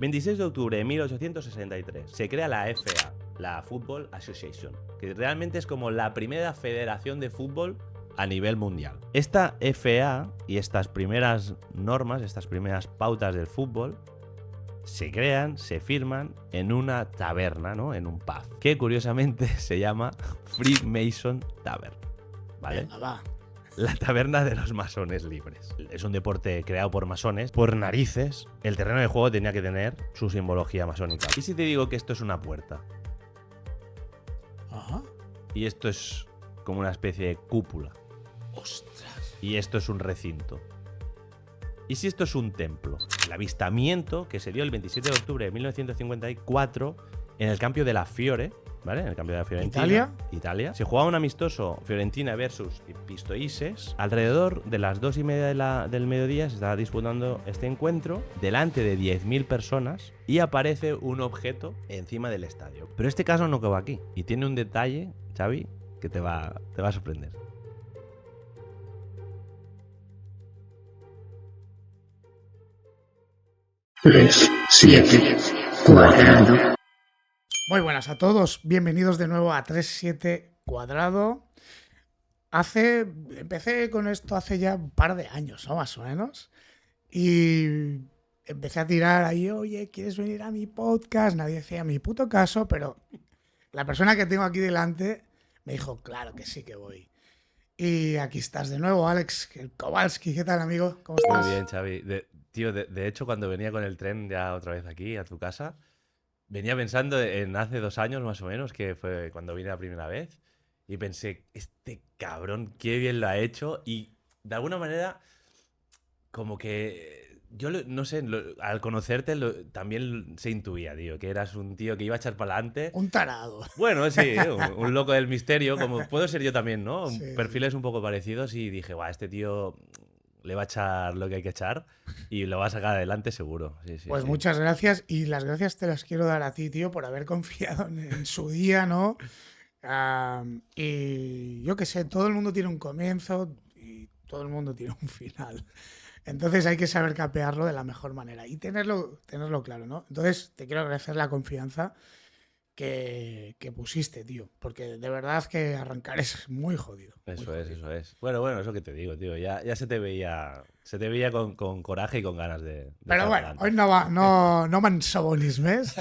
26 de octubre de 1863 se crea la FA, la Football Association, que realmente es como la primera federación de fútbol a nivel mundial. Esta FA y estas primeras normas, estas primeras pautas del fútbol, se crean, se firman en una taberna, ¿no? En un pub, que curiosamente se llama Freemason Tavern, ¿vale? Venga, va. La taberna de los masones libres. Es un deporte creado por masones. Por narices, el terreno de juego tenía que tener su simbología masónica. ¿Y si te digo que esto es una puerta? Ajá. Y esto es como una especie de cúpula. Ostras. Y esto es un recinto. ¿Y si esto es un templo? El avistamiento que se dio el 27 de octubre de 1954 en el campo de la Fiore, ¿vale? En el campo de la Fiorentina, Italia. Se jugaba un amistoso Fiorentina versus Pistoiese. Alrededor de las 2:30 del mediodía se estaba disputando este encuentro delante de 10.000 personas y aparece un objeto encima del estadio. Pero este caso no quedó aquí y tiene un detalle, Xavi, que te va a sorprender. Tres, siete, cuadrado. Muy buenas a todos, bienvenidos de nuevo a 37 Cuadrado. Empecé con esto hace ya un par de años, ¿no? Más o menos. Y empecé a tirar ahí, oye, ¿quieres venir a mi podcast? Nadie decía mi puto caso, pero la persona que tengo aquí delante me dijo, claro que sí que voy. Y aquí estás de nuevo, Alex Kowalski. ¿Qué tal, amigo? ¿Cómo estás? Muy bien, Xavi. De hecho, cuando venía con el tren ya otra vez aquí, a tu casa, venía pensando en hace 2 años más o menos, que fue cuando vine la primera vez, y pensé, este cabrón, qué bien lo ha hecho, y de alguna manera, como que yo no sé, al conocerte también se intuía, tío, que eras un tío que iba a echar para adelante. Un tarado. Bueno, sí, un loco del misterio, como puedo ser yo también, ¿no? Sí, Perfiles un poco parecidos y dije, guau, este tío le va a echar lo que hay que echar y lo va a sacar adelante seguro. Sí, sí, Pues sí. muchas gracias y las gracias te las quiero dar a ti, tío, por haber confiado en su día, ¿no? Y yo qué sé, todo el mundo tiene un comienzo y todo el mundo tiene un final. Entonces hay que saber capearlo de la mejor manera y tenerlo claro, ¿no? Entonces te quiero agradecer la confianza que pusiste, tío, porque de verdad que arrancar es muy jodido. Muy Eso jodido. es, eso es. Bueno, eso que te digo, tío. Ya se te veía con coraje y con ganas de Pero echar bueno, pa'lante. hoy no m'ensabonis més.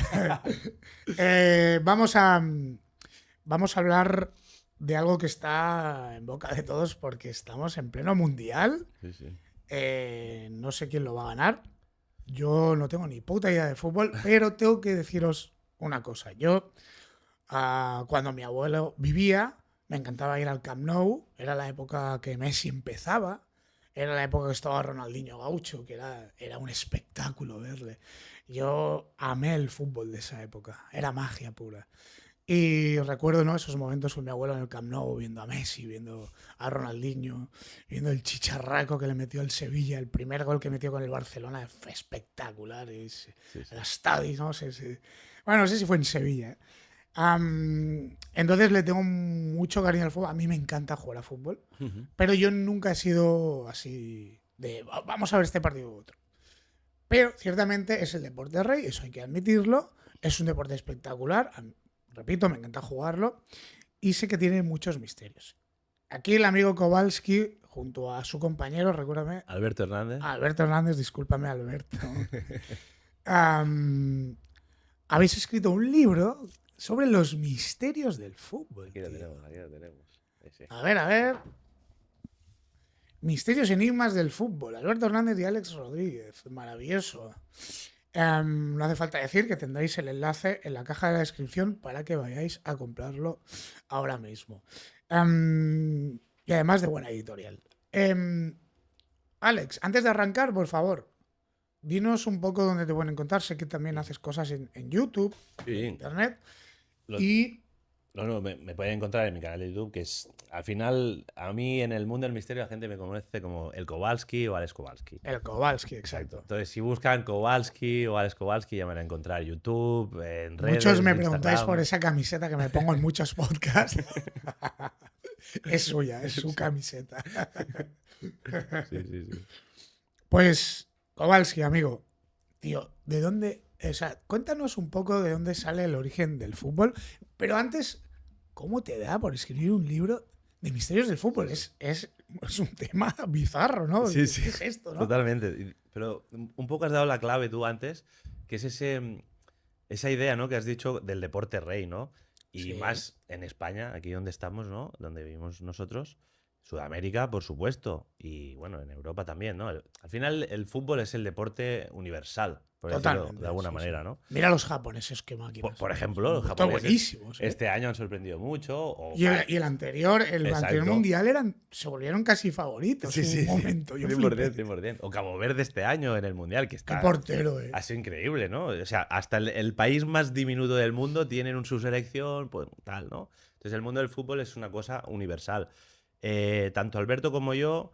Vamos a hablar de algo que está en boca de todos porque estamos en pleno mundial. Sí, sí. No sé quién lo va a ganar. Yo no tengo ni puta idea de fútbol, pero tengo que deciros una cosa. Yo, cuando mi abuelo vivía, me encantaba ir al Camp Nou. Era la época que Messi empezaba. Era la época que estaba Ronaldinho Gaucho, que era un espectáculo verle. Yo amé el fútbol de esa época. Era magia pura. Y recuerdo, ¿no?, esos momentos con mi abuelo en el Camp Nou, viendo a Messi, viendo a Ronaldinho, viendo el chicharraco que le metió el Sevilla, el primer gol que metió con el Barcelona, fue espectacular. Sí, sí. El estadio, no sé si... Bueno, no sé si fue en Sevilla. Entonces le tengo mucho cariño al fútbol. A mí me encanta jugar a fútbol, Ujú. pero yo nunca he sido así de vamos a ver este partido u otro. Pero ciertamente es el deporte rey, eso hay que admitirlo. Es un deporte espectacular. Repito, me encanta jugarlo y sé que tiene muchos misterios. Aquí el amigo Kowalski, junto a su compañero, recuérdame, Alberto Hernández. Alberto Hernández, discúlpame, Alberto, habéis escrito un libro sobre los misterios del fútbol. Aquí lo Tío. tenemos. Sí, sí. A ver. Misterios y enigmas del fútbol. Alberto Hernández y Alex Rodríguez. Maravilloso. No hace falta decir que tendréis el enlace en la caja de la descripción para que vayáis a comprarlo ahora mismo. Y además de buena editorial. Alex, antes de arrancar, por favor, dinos un poco dónde te pueden encontrar. Sé que también haces cosas en YouTube, Sí. en Internet. Lo- Y No, me pueden encontrar en mi canal de YouTube, que es, al final, a mí en el mundo del misterio la gente me conoce como el Kowalski o Alex Kowalski. el Kowalski, exacto. Entonces, si buscan Kowalski o Alex Kowalski, ya me van a encontrar en YouTube, en redes, Muchos me en preguntáis Instagram. por esa camiseta que me pongo en muchos podcasts. Es suya, es su camiseta. Sí. Pues, Kowalski, amigo, tío, ¿de dónde O sea, cuéntanos un poco de dónde sale el origen del fútbol. Pero antes, ¿cómo te da por escribir un libro de misterios del fútbol? Es un tema bizarro, ¿no? Sí, sí. ¿Qué es esto, no? Totalmente. Pero un poco has dado la clave tú antes, que es esa idea, ¿no? Que has dicho del deporte rey, ¿no? Y Sí. más en España, aquí donde estamos, ¿no? Donde vivimos nosotros. Sudamérica, por supuesto. Y bueno, en Europa también, ¿no? Al final el fútbol es el deporte universal, por decirlo Totalmente. de alguna Sí, manera, sí. ¿no? Mira los japoneses, qué máquinas. Por ejemplo, los Está japoneses buenísimos. este año han sorprendido mucho. O Y el anterior Exacto. mundial se volvieron casi favoritos en un momento. Yo flipé. 100%. O Cabo Verde este año en el Mundial, que Qué está... portero, Ha sido increíble, ¿no? O sea, hasta el país más diminuto del mundo tienen su selección, pues tal, ¿no? Entonces el mundo del fútbol es una cosa universal. Tanto Alberto como yo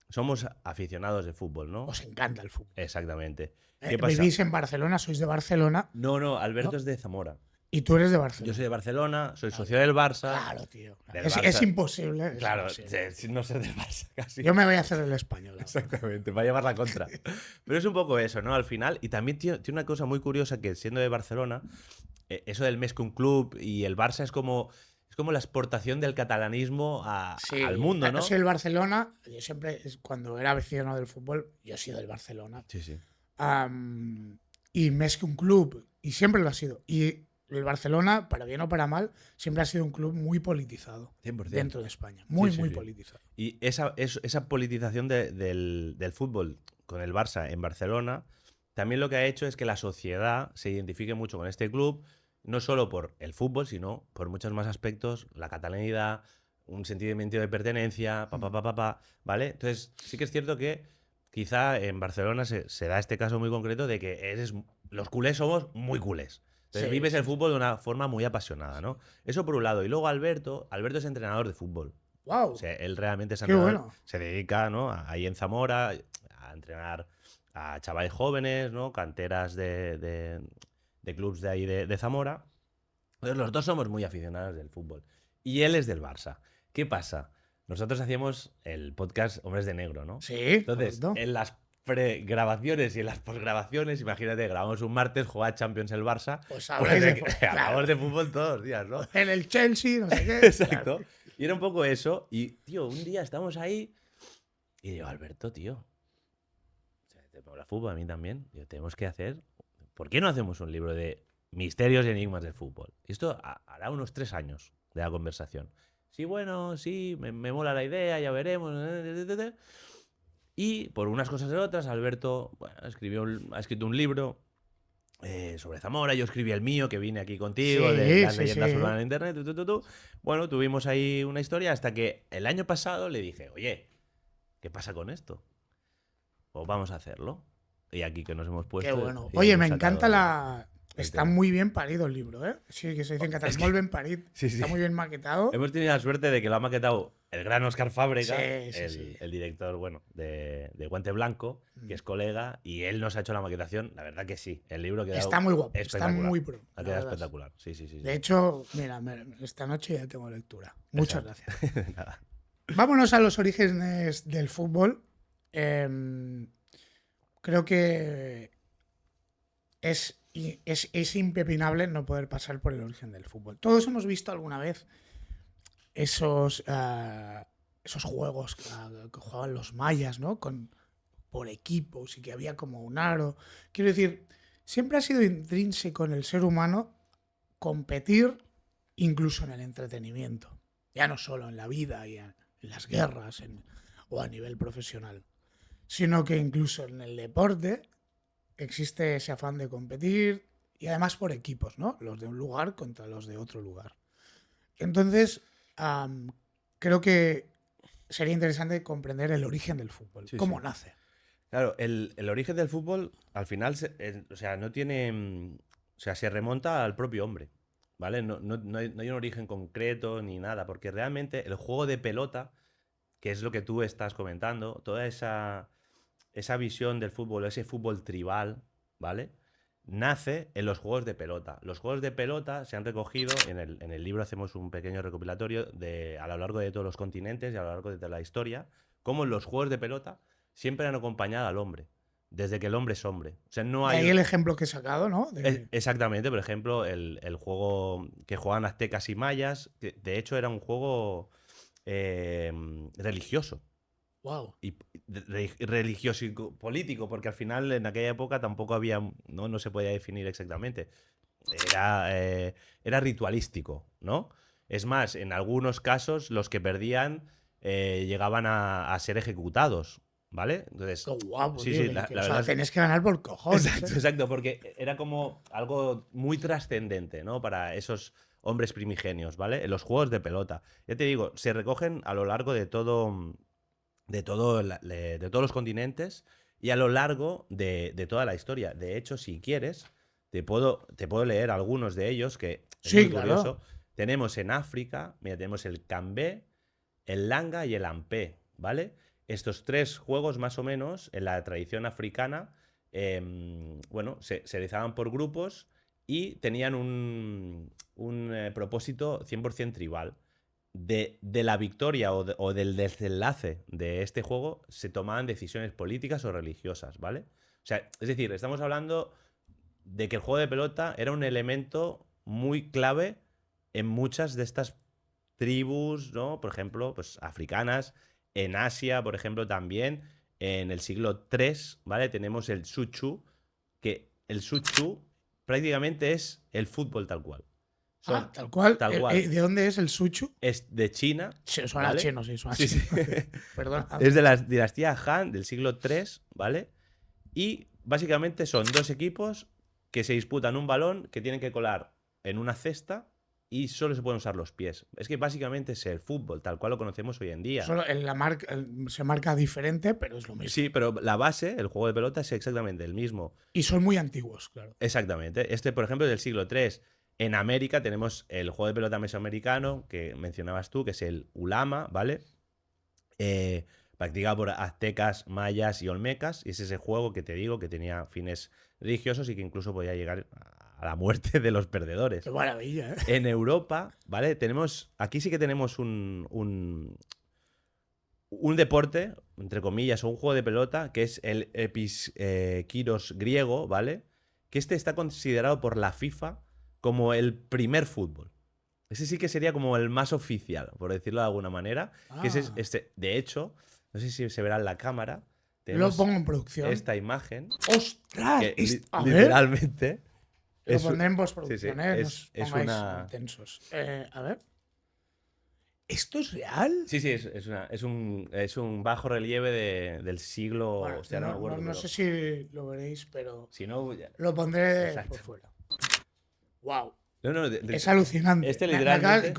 somos aficionados de fútbol, ¿no? Os encanta el fútbol. Exactamente. ¿Qué pasa? Vivís en Barcelona, sois de Barcelona. No, Alberto ¿No? es de Zamora. Y tú eres de Barcelona. Yo soy de Barcelona, soy socio del Barça. Claro, tío. Del Es Barça. imposible. Es Claro, imposible. no ser del Barça casi. Yo me voy a hacer el español. Exactamente, va a llevar la contra. Pero es un poco eso, ¿no? Al final, y también tiene una cosa muy curiosa que siendo de Barcelona, eso del més que un club y el Barça es como la exportación del catalanismo al mundo, ¿no? Yo soy del Barcelona. Yo siempre, cuando era vecino del fútbol, yo he sido del Barcelona. Sí, sí. Y más que un club, y siempre lo ha sido. Y el Barcelona, para bien o para mal, siempre ha sido un club muy politizado 100%. dentro de España. Muy, Sí, muy sí. politizado. Y esa politización del fútbol con el Barça en Barcelona también lo que ha hecho es que la sociedad se identifique mucho con este club, no solo por el fútbol, sino por muchos más aspectos, la catalanidad, un sentimiento de pertenencia, ¿vale? Entonces, sí que es cierto que quizá en Barcelona se da este caso muy concreto de que los culés somos muy culés. Entonces vives el fútbol de una forma muy apasionada, ¿no? Eso por un lado. Y luego Alberto es entrenador de fútbol. ¡Wow! O sea, él realmente es ¡Qué entrenador, bueno! se dedica, ¿no? Ahí en Zamora a entrenar a chavales jóvenes, ¿no? Canteras de clubs de ahí de Zamora. Entonces los dos somos muy aficionados del fútbol. Y él es del Barça. ¿Qué pasa? Nosotros hacíamos el podcast Hombres de Negro, ¿no? Sí, Entonces, correcto. en las pregrabaciones y en las posgrabaciones, imagínate, grabamos un martes, juega Champions el Barça. Pues habláis de fútbol, claro. Hablamos de fútbol todos los días, ¿no? En el Chelsea, no sé qué. Exacto. Claro. Y era un poco eso. Y, tío, un día estamos ahí y digo, Alberto, tío, o sea, te mola fútbol, a mí también. Digo, tenemos que hacer... ¿Por qué no hacemos un libro de misterios y enigmas del fútbol? Y esto hará unos 3 años de la conversación. Sí, bueno, sí, me mola la idea, ya veremos. Y por unas cosas y otras, Alberto ha escrito un libro sobre Zamora, yo escribí el mío, que vine aquí contigo, Sí, de las sí, leyendas sí. urbanas de internet. Bueno, tuvimos ahí una historia hasta que el año pasado le dije, oye, ¿qué pasa con esto? Pues vamos a hacerlo. Y aquí que nos hemos puesto. Qué bueno. y Oye, hemos me encanta sacado el Está tema. muy bien parido el libro, ¿eh? Sí, que se dice en catalán. Molt ben parit. Sí, sí. Está muy bien maquetado. Hemos tenido la suerte de que lo ha maquetado el gran Oscar Fábrega, Sí. el director, bueno, de Guante Blanco, que es colega, y él nos ha hecho la maquetación. La verdad que sí, el libro queda Está muy guapo. Está espectacular. muy pro. Ha la quedado verdad. espectacular. Sí. De hecho, mira, esta noche ya tengo lectura. Muchas Exacto. gracias. Nada. Vámonos a los orígenes del fútbol. Creo que es impepinable no poder pasar por el origen del fútbol. Todos hemos visto alguna vez esos juegos que jugaban los mayas, ¿no? Por equipos y que había como un aro. Quiero decir, siempre ha sido intrínseco en el ser humano competir incluso en el entretenimiento. Ya no solo en la vida y en las guerras o a nivel profesional, sino que incluso en el deporte existe ese afán de competir y además por equipos, ¿no? Los de un lugar contra los de otro lugar. Entonces, creo que sería interesante comprender el origen del fútbol. Sí, ¿Cómo sí. nace? Claro, el origen del fútbol al final, o sea, no tiene, o sea, se remonta al propio hombre, ¿vale? No hay un origen concreto ni nada, porque realmente el juego de pelota, que es lo que tú estás comentando, toda esa visión del fútbol, ese fútbol tribal, ¿vale? Nace en los juegos de pelota. Los juegos de pelota se han recogido, en el libro hacemos un pequeño recopilatorio a lo largo de todos los continentes y a lo largo de toda la historia, cómo los juegos de pelota siempre han acompañado al hombre, desde que el hombre es hombre. O sea, no Y hay... ahí el ejemplo que he sacado, ¿no? Exactamente, por ejemplo, el juego que juegan aztecas y mayas, que de hecho era un juego religioso. Wow. Y religioso y político, porque al final en aquella época tampoco había, no se podía definir exactamente. Era ritualístico, ¿no? Es más, en algunos casos los que perdían llegaban a ser ejecutados, ¿vale? Entonces, Qué guapo, sí, tío. sí, la O verdad sea, es- tenés que ganar por cojones. Exacto, exacto, porque era como algo muy trascendente, ¿no? Para esos hombres primigenios, ¿vale? En los juegos de pelota. Ya te digo, se recogen a lo largo de todo, de todos los continentes y a lo largo de toda la historia. De hecho, si quieres, te puedo leer algunos de ellos, que es Sí, muy claro. curioso. Tenemos en África, mira, tenemos el Cambé, el Langa y el Ampé, ¿vale? Estos tres juegos, más o menos, en la tradición africana, bueno, se realizaban por grupos y tenían un propósito 100% tribal. De la victoria o del desenlace de este juego se tomaban decisiones políticas o religiosas, ¿vale? O sea, es decir, estamos hablando de que el juego de pelota era un elemento muy clave en muchas de estas tribus, ¿no? Por ejemplo, pues africanas, en Asia, por ejemplo, también, en el siglo III, ¿vale? Tenemos el Suchu, que el Suchu prácticamente es el fútbol tal cual. Son Tal cual. tal cual. ¿De dónde es el Suchu? Es de China. Sí, suena ¿vale? chino, sí, suena Sí, sí. chino. Perdona. Es de la dinastía Han del siglo III, ¿vale? Y básicamente son dos equipos que se disputan un balón que tienen que colar en una cesta y solo se pueden usar los pies. Es que básicamente es el fútbol, tal cual lo conocemos hoy en día. Solo en la marca se marca diferente, pero es lo mismo. Sí, pero la base, el juego de pelota, es exactamente el mismo. Y son muy antiguos, claro. Exactamente. Este, por ejemplo, es del siglo III. En América tenemos el juego de pelota mesoamericano que mencionabas tú, que es el Ulama, ¿vale? Practicado por aztecas, mayas y olmecas. Y es ese juego que te digo que tenía fines religiosos y que incluso podía llegar a la muerte de los perdedores. Qué maravilla, ¿eh? En Europa, ¿vale? Aquí sí que tenemos un deporte, entre comillas, o un juego de pelota, que es el episkiros griego, ¿vale? Que este está considerado por la FIFA como el primer fútbol. Ese sí que sería como el más oficial, por decirlo de alguna manera. Que ese es este. De hecho, no sé si se verá en la cámara. Lo pongo en producción. Esta imagen. ¡Ostras! Que A ver. literalmente. Lo pondré en postproducción, sí, ¿eh? es No os pongáis una. intensos. A ver. ¿Esto es real? Sí, sí, es un bajo relieve del siglo. Bueno, Hostia, no me acuerdo, no pero sé si lo veréis, pero si no, ya- lo pondré Exacto. por fuera. ¡Wow! No, Es alucinante. Este literalmente.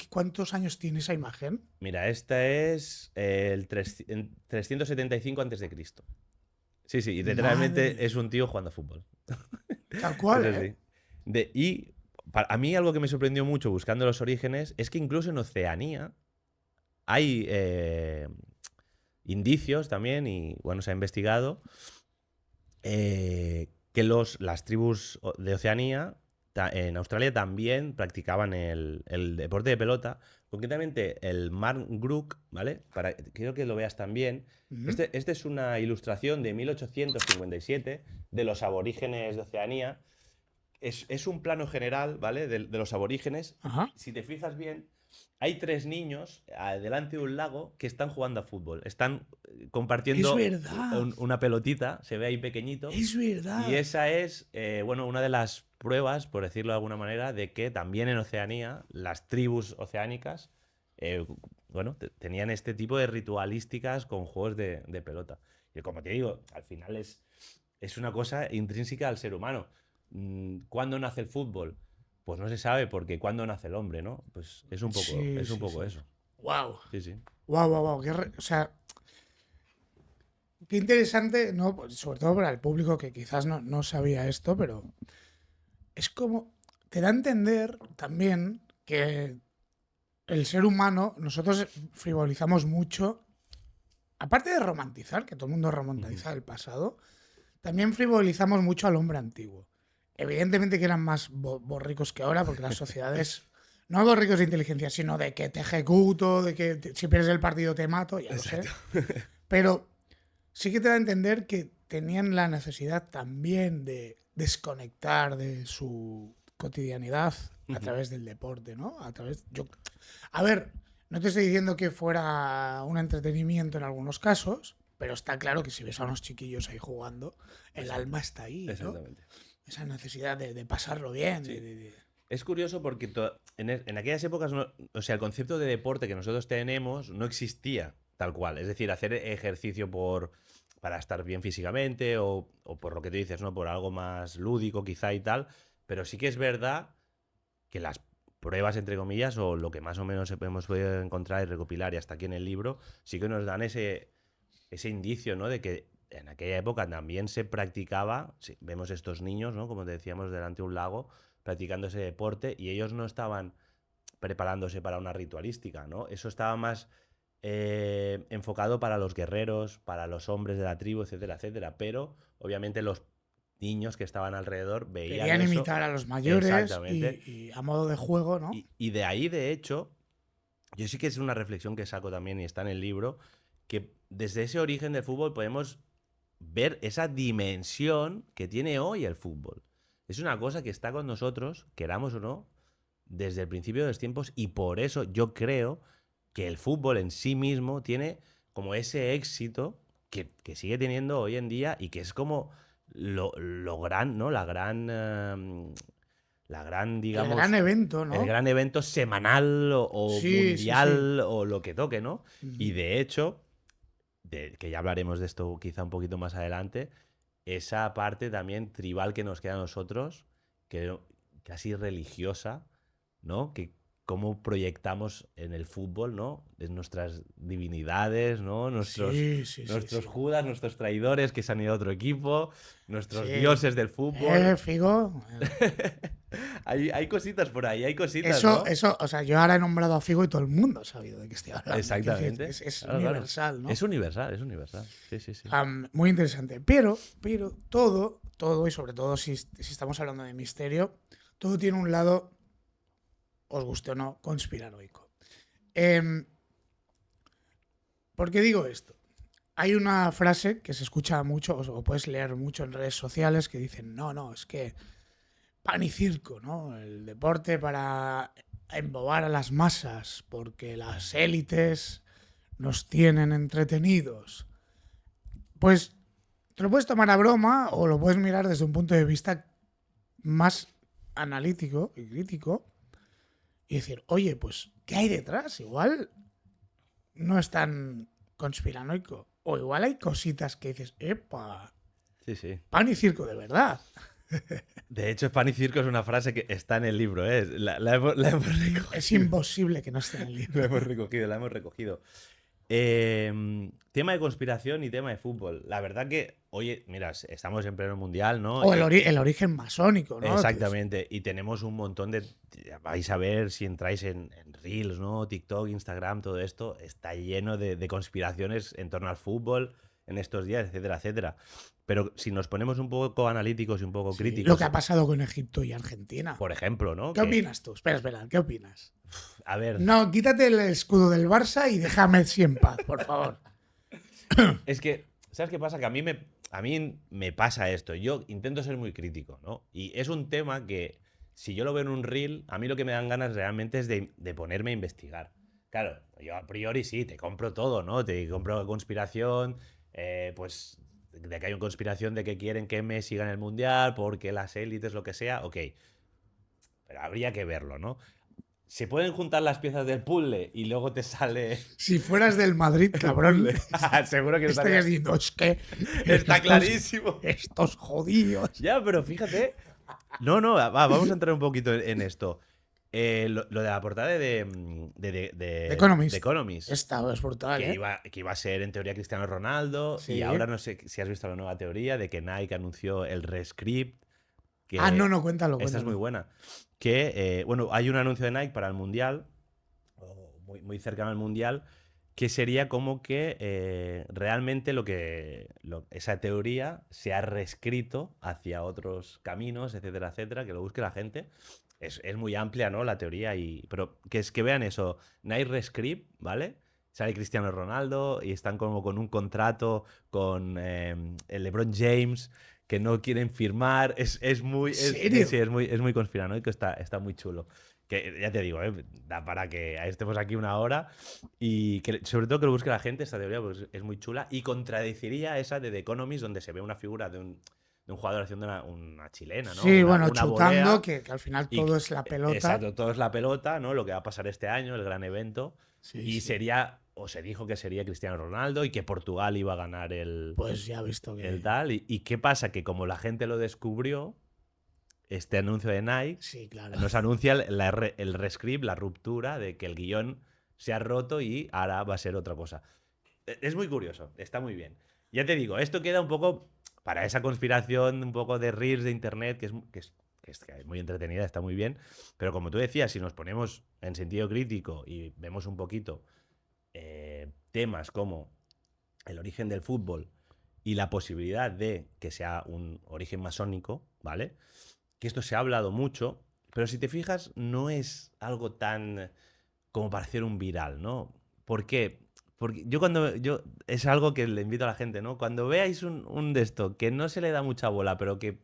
¿Cuántos años tiene esa imagen? Mira, esta es el 375 a.C. Sí, sí, y literalmente Madre es un tío jugando a fútbol. Tal cual, Eso ¿eh? sí. Y a mí algo que me sorprendió mucho buscando los orígenes es que incluso en Oceanía hay indicios también, y bueno, se ha investigado, que las tribus de Oceanía en Australia también practicaban el deporte de pelota, concretamente el Marngrook, ¿vale? Quiero que lo veas también. Este es una ilustración de 1857 de los aborígenes de Oceanía. Es un plano general, ¿vale? De los aborígenes. Ajá. Si te fijas bien, hay tres niños delante de un lago que están jugando a fútbol. Están compartiendo Es verdad. una pelotita, se ve ahí pequeñito. Es verdad. Y esa es, bueno, una de las pruebas, por decirlo de alguna manera, de que también en Oceanía, las tribus oceánicas, bueno, tenían este tipo de ritualísticas con juegos de pelota. Y como te digo, al final es una cosa intrínseca al ser humano. ¿Cuándo nace el fútbol? Pues no se sabe, porque ¿cuándo nace el hombre, no? Pues es un poco, Sí, es un sí, poco sí. eso. ¡Wow! Sí, sí. ¡Wow! O sea, qué interesante, ¿no? Pues sobre todo para el público que quizás no sabía esto, pero es como. Te da a entender también que el ser humano, nosotros frivolizamos mucho. Aparte de romantizar, que todo el mundo romantiza el pasado, también frivolizamos mucho al hombre antiguo. Evidentemente que eran más borricos que ahora, porque las sociedades, no borricos de inteligencia, sino de que te ejecuto, de que si pierdes el partido te mato, ya lo sé. Pero sí que te da a entender que tenían la necesidad también de desconectar de su cotidianidad a través del deporte, ¿no? A ver, no te estoy diciendo que fuera un entretenimiento en algunos casos, pero está claro que si ves a unos chiquillos ahí jugando, el alma está ahí, ¿no? Exactamente. Esa necesidad de pasarlo bien. Sí. Es curioso porque en aquellas épocas, o sea, el concepto de deporte que nosotros tenemos no existía tal cual. Es decir, hacer ejercicio para estar bien físicamente o por lo que tú dices, ¿no? Por algo más lúdico quizá y tal. Pero sí que es verdad que las pruebas, entre comillas, o lo que más o menos hemos podido encontrar y recopilar y hasta aquí en el libro, sí que nos dan ese indicio, ¿no? De que en aquella época también se practicaba, sí, vemos estos niños, ¿no? Como te decíamos, delante de un lago, practicando ese deporte y ellos no estaban preparándose para una ritualística, ¿no? Eso estaba más enfocado para los guerreros, para los hombres de la tribu, etcétera, etcétera. Pero obviamente los niños que estaban alrededor veían Querían eso. imitar a los mayores Exactamente. y a modo de juego, ¿no? Y de ahí, de hecho, yo sí que es una reflexión que saco también y está en el libro, que desde ese origen del fútbol podemos ver esa dimensión que tiene hoy el fútbol. Es una cosa que está con nosotros, queramos o no, desde el principio de los tiempos, y por eso yo creo que el fútbol en sí mismo tiene como ese éxito que sigue teniendo hoy en día y que es como lo gran, ¿no? La gran, digamos... El gran evento, ¿no? El gran evento semanal o Sí, mundial o lo que toque, ¿no? Ujú. Y de hecho, que ya hablaremos de esto quizá un poquito más adelante, esa parte también tribal que nos queda a nosotros, que casi religiosa, ¿no? Que cómo proyectamos en el fútbol, ¿no? Es nuestras divinidades, ¿no? Nuestros Sí. Judas, nuestros traidores que se han ido a otro equipo, nuestros Sí. dioses del fútbol. Figo. Hay cositas por ahí, hay cositas, Eso, ¿no? o sea, yo ahora he nombrado a Figo y todo el mundo ha sabido de qué estoy hablando. Exactamente. Es Claro, universal, claro. ¿no? Es universal. Sí. Muy interesante. Pero todo, y sobre todo si estamos hablando de misterio, todo tiene un lado, os guste o no, conspiranoico. ¿Por qué digo esto? Hay una frase que se escucha mucho, o puedes leer mucho en redes sociales, que dicen, no, es que pan y circo, ¿no? El deporte para embobar a las masas, porque las élites nos tienen entretenidos. Pues te lo puedes tomar a broma o lo puedes mirar desde un punto de vista más analítico y crítico y decir, oye, pues, ¿qué hay detrás? Igual no es tan conspiranoico. O igual hay cositas que dices, ¡epa! Sí. Pan y circo de verdad. De hecho, pan y circo es una frase que está en el libro, ¿eh? La hemos recogido. Es imposible que no esté en el libro. La hemos recogido. Tema de conspiración y tema de fútbol. La verdad que, oye, mira, estamos en pleno mundial, ¿no? O el origen masónico, ¿no? Exactamente. Y tenemos un montón de... Vais a ver si entráis en Reels, ¿no? TikTok, Instagram, todo esto está lleno de conspiraciones en torno al fútbol en estos días, etcétera, etcétera. Pero si nos ponemos un poco analíticos y un poco críticos... Lo que ha pasado con Egipto y Argentina. Por ejemplo, ¿no? ¿Qué opinas tú? Espera, ¿qué opinas? A ver... No, quítate el escudo del Barça y déjame Messi en paz, por favor. Es que, ¿sabes qué pasa? Que a mí me pasa esto. Yo intento ser muy crítico, ¿no? Y es un tema que, si yo lo veo en un reel, a mí lo que me dan ganas realmente es de ponerme a investigar. Claro, yo a priori sí, te compro todo, ¿no? Te compro conspiración, pues de que hay una conspiración de que quieren que Messi gane el Mundial, porque las élites, lo que sea, ok. Pero habría que verlo, ¿no? Se pueden juntar las piezas del puzzle y luego te sale... Si fueras del Madrid, cabrón, Seguro que estarías diciendo, es que... Está clarísimo. Estos jodidos. Ya, pero fíjate. No, vamos a entrar un poquito en esto. Lo de la portada de Economist. Esta es brutal, Que iba a ser en teoría Cristiano Ronaldo. Sí. Y ahora no sé si has visto la nueva teoría de que Nike anunció el rescript. No, cuéntalo. Esta es muy buena. Que, bueno, hay un anuncio de Nike para el Mundial, muy cercano al Mundial, que sería como que realmente esa teoría se ha reescrito hacia otros caminos, etcétera, etcétera, que lo busque la gente. Es muy amplia, ¿no? La teoría, pero que vean eso, Nike Rescript, ¿vale? sale Cristiano Ronaldo y están como con un contrato con el LeBron James que no quieren firmar. Es muy, ¿Serio? sí, es muy conspiranoico, está muy chulo. Que ya te digo, da para que estemos aquí una hora y que sobre todo que lo busque la gente, esta teoría, pues es muy chula y contradeciría esa de The Economist, donde se ve una figura de un jugador haciendo una chilena, ¿no? Sí, bueno, Una chutando, volea. que al final Y, todo es la pelota. exacto, todo es la pelota, ¿no? Lo que va a pasar este año, el gran evento. Sí, Y sí. sería, o se dijo que sería Cristiano Ronaldo y que Portugal iba a ganar Pues ya he visto que. el tal. ¿Y qué pasa? Que como la gente lo descubrió, este anuncio de Nike Sí, claro. nos anuncia el rescript, la ruptura de que el guión se ha roto y ahora va a ser otra cosa. Es muy curioso, está muy bien. Ya te digo, esto queda un poco para esa conspiración, un poco de reels de internet, que es muy entretenida, está muy bien. Pero como tú decías, si nos ponemos en sentido crítico y vemos un poquito temas como el origen del fútbol y la posibilidad de que sea un origen masónico, ¿vale? Que esto se ha hablado mucho, pero si te fijas, no es algo tan como para hacer un viral, ¿no? ¿Por qué? Porque yo es algo que le invito a la gente, ¿no? Cuando veáis un de esto que no se le da mucha bola, pero que Que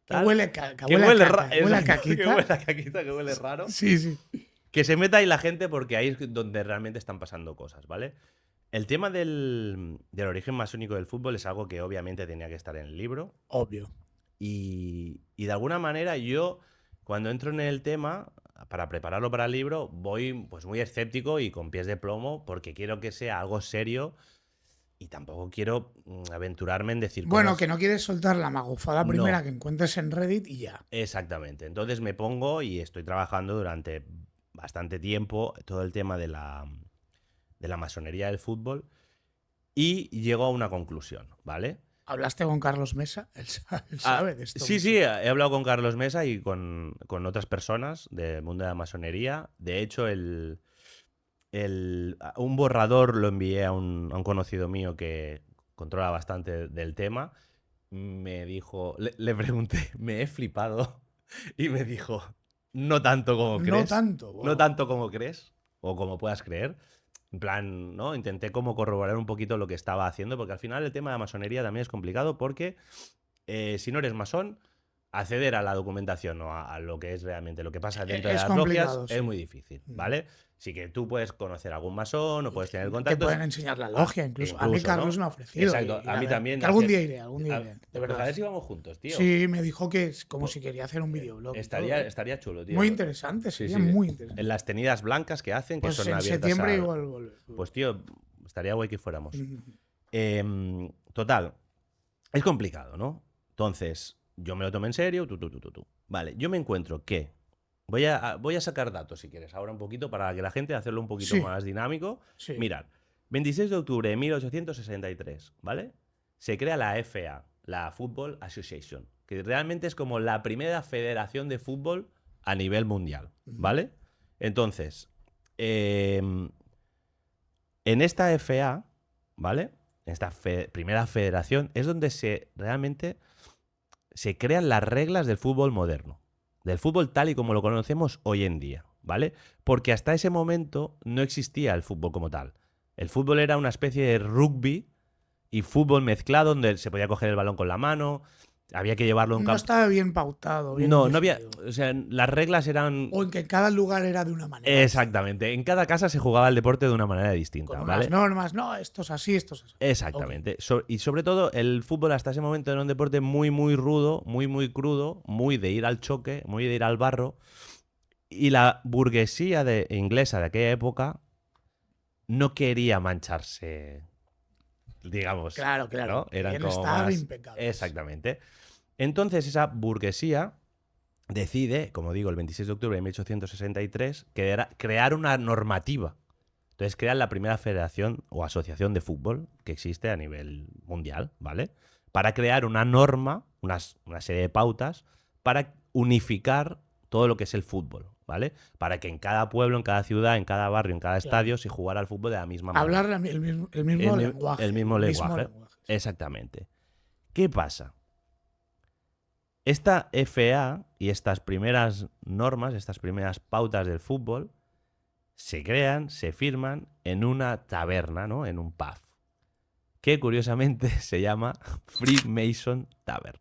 tal, huele, que huele raro, que huele a que caquita. huele a caquita, que huele raro, Sí, sí. que se meta ahí la gente porque ahí es donde realmente están pasando cosas, ¿vale? El tema del origen masónico del fútbol es algo que obviamente tenía que estar en el libro. Obvio. Y de alguna manera yo, cuando entro en el tema, para prepararlo para el libro, voy pues muy escéptico y con pies de plomo porque quiero que sea algo serio y tampoco quiero aventurarme en decir Bueno, cosas. que no quieres soltar la magufada primera No, que encuentres en Reddit y ya. exactamente. Entonces me pongo y estoy trabajando durante bastante tiempo todo el tema de la masonería del fútbol y llego a una conclusión, ¿vale? ¿Hablaste con Carlos Mesa? Él sabe de esto Sí, mucho. sí, he hablado con Carlos Mesa y con otras personas del mundo de la masonería. De hecho, un borrador lo envié a un conocido mío que controla bastante del tema. Me dijo, le pregunté, me he flipado. Y me dijo, no tanto como No crees, tanto. no Wow. tanto como crees, o como puedas creer. En plan, ¿no? Intenté como corroborar un poquito lo que estaba haciendo, porque al final el tema de la masonería también es complicado porque si no eres masón, acceder a la documentación o a lo que es realmente lo que pasa dentro de Es las logias complicado, es sí. muy difícil, ¿vale? Sí que tú puedes conocer algún masón o Y puedes tener te contactos. pueden enseñar la logia, incluso. A mí Carlos ¿No? me ha ofrecido Exacto, ir a a mí ver. también. Que algún día iré, de Pues a verdad. ver si vamos juntos, tío. Sí, me dijo que es como Pues, si quería hacer un videoblog y todo, estaría, ¿eh? estaría chulo, tío. Muy interesante, Sí, sería sí. muy En interesante. las tenidas blancas que hacen, que Pues son en abiertas septiembre al. igual. Pues, tío, estaría guay que fuéramos. Ujú. Total, es complicado, ¿no? Entonces, yo me lo tomo en serio, Vale, yo me encuentro que voy a sacar datos, si quieres, ahora un poquito, para que la gente hacerlo un poquito Sí, más dinámico. sí. Mirad, 26 de octubre de 1863, ¿vale? Se crea la FA, la Football Association, que realmente es como la primera federación de fútbol a nivel mundial, ¿vale? Entonces, en esta FA, ¿vale? En esta primera federación es donde realmente se crean las reglas del fútbol moderno, del fútbol tal y como lo conocemos hoy en día, ¿vale? Porque hasta ese momento no existía el fútbol como tal. El fútbol era una especie de rugby y fútbol mezclado donde se podía coger el balón con la mano, había que llevarlo a un No campo. estaba bien pautado, bien No había, definido. o sea, las reglas eran O en que cada lugar era de una manera. exactamente, en cada casa se jugaba el deporte de una manera distinta, Con ¿vale? unas normas. No, esto es así, esto es así. Exactamente. Y sobre todo, el fútbol hasta ese momento era un deporte muy, muy rudo, muy, muy crudo, muy de ir al choque, muy de ir al barro. Y la burguesía inglesa de aquella época no quería mancharse, digamos. Claro. ¿No? Eran Querían como estar más. impecables. Exactamente. Entonces, esa burguesía decide, como digo, el 26 de octubre de 1863, crear una normativa. Entonces crean la primera federación o asociación de fútbol que existe a nivel mundial, ¿vale? Para crear una norma, una serie de pautas, para unificar todo lo que es el fútbol, ¿vale? Para que en cada pueblo, en cada ciudad, en cada barrio, en cada estadio se jugara al fútbol de la misma manera. Hablar el mismo lenguaje. El mismo lenguaje. Exactamente. ¿Qué pasa? Esta FA y estas primeras normas, estas primeras pautas del fútbol, se crean, se firman en una taberna, ¿no? En un pub, que curiosamente se llama Freemason Tavern,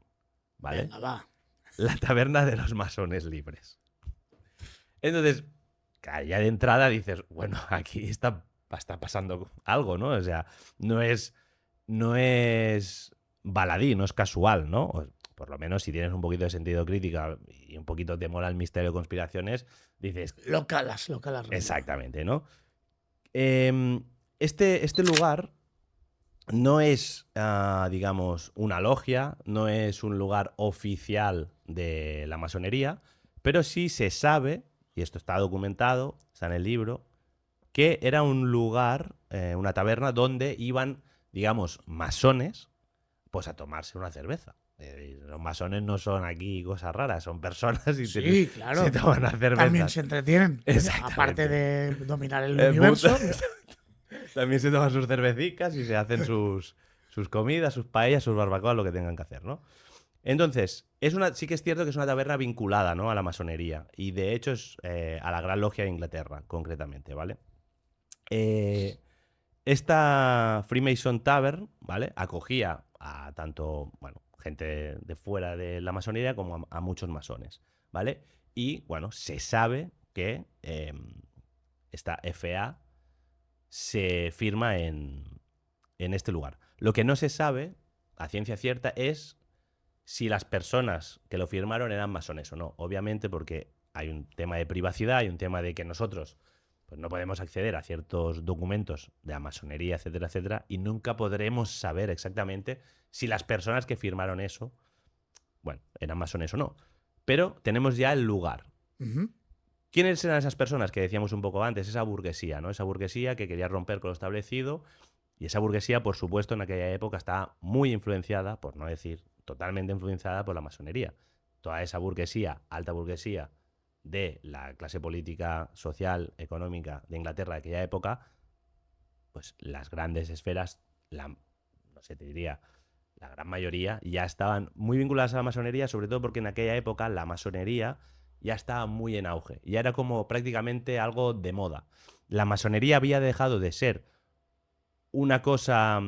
¿vale? Venga, va. La taberna de los masones libres. Entonces, claro, ya de entrada dices, bueno, aquí está pasando algo, ¿no? O sea, no es baladí, no es casual, ¿no? O, por lo menos si tienes un poquito de sentido crítico y un poquito te mola el misterio de conspiraciones, dices... Lo calas. Exactamente, ¿no? Este lugar no es, digamos, una logia, no es un lugar oficial de la masonería, pero sí se sabe, y esto está documentado, está en el libro, que era un lugar, una taberna, donde iban, digamos, masones, pues a tomarse una cerveza. Los masones no son aquí cosas raras, son personas y Sí, claro. se toman una cerveza. También se entretienen. Exactamente. Aparte de dominar el universo. También se toman sus cervecitas y se hacen sus comidas, sus paellas, sus barbacoas, lo que tengan que hacer, ¿no? Entonces, sí que es cierto que es una taberna vinculada, ¿no? A la masonería. Y de hecho es a la Gran Logia de Inglaterra, concretamente, ¿vale? Esta Freemason Tavern, ¿vale? Acogía a tanto, bueno, gente de fuera de la masonería como a muchos masones, ¿vale? Y, bueno, se sabe que esta FA se firma en este lugar. Lo que no se sabe, a ciencia cierta, es si las personas que lo firmaron eran masones o no. Obviamente porque hay un tema de privacidad, hay un tema de que nosotros pues no podemos acceder a ciertos documentos de la masonería, etcétera, etcétera, y nunca podremos saber exactamente si las personas que firmaron eso, bueno, eran masones o no. Pero tenemos ya el lugar. Ujú. ¿Quiénes eran esas personas que decíamos un poco antes? Esa burguesía, ¿no? Esa burguesía que quería romper con lo establecido. Y esa burguesía, por supuesto, en aquella época estaba muy influenciada, por no decir totalmente influenciada, por la masonería. Toda esa burguesía, alta burguesía, de la clase política, social, económica de Inglaterra de aquella época, pues las grandes esferas, no sé, te diría, la gran mayoría, ya estaban muy vinculadas a la masonería, sobre todo porque en aquella época la masonería ya estaba muy en auge. Ya era como prácticamente algo de moda. La masonería había dejado de ser una cosa...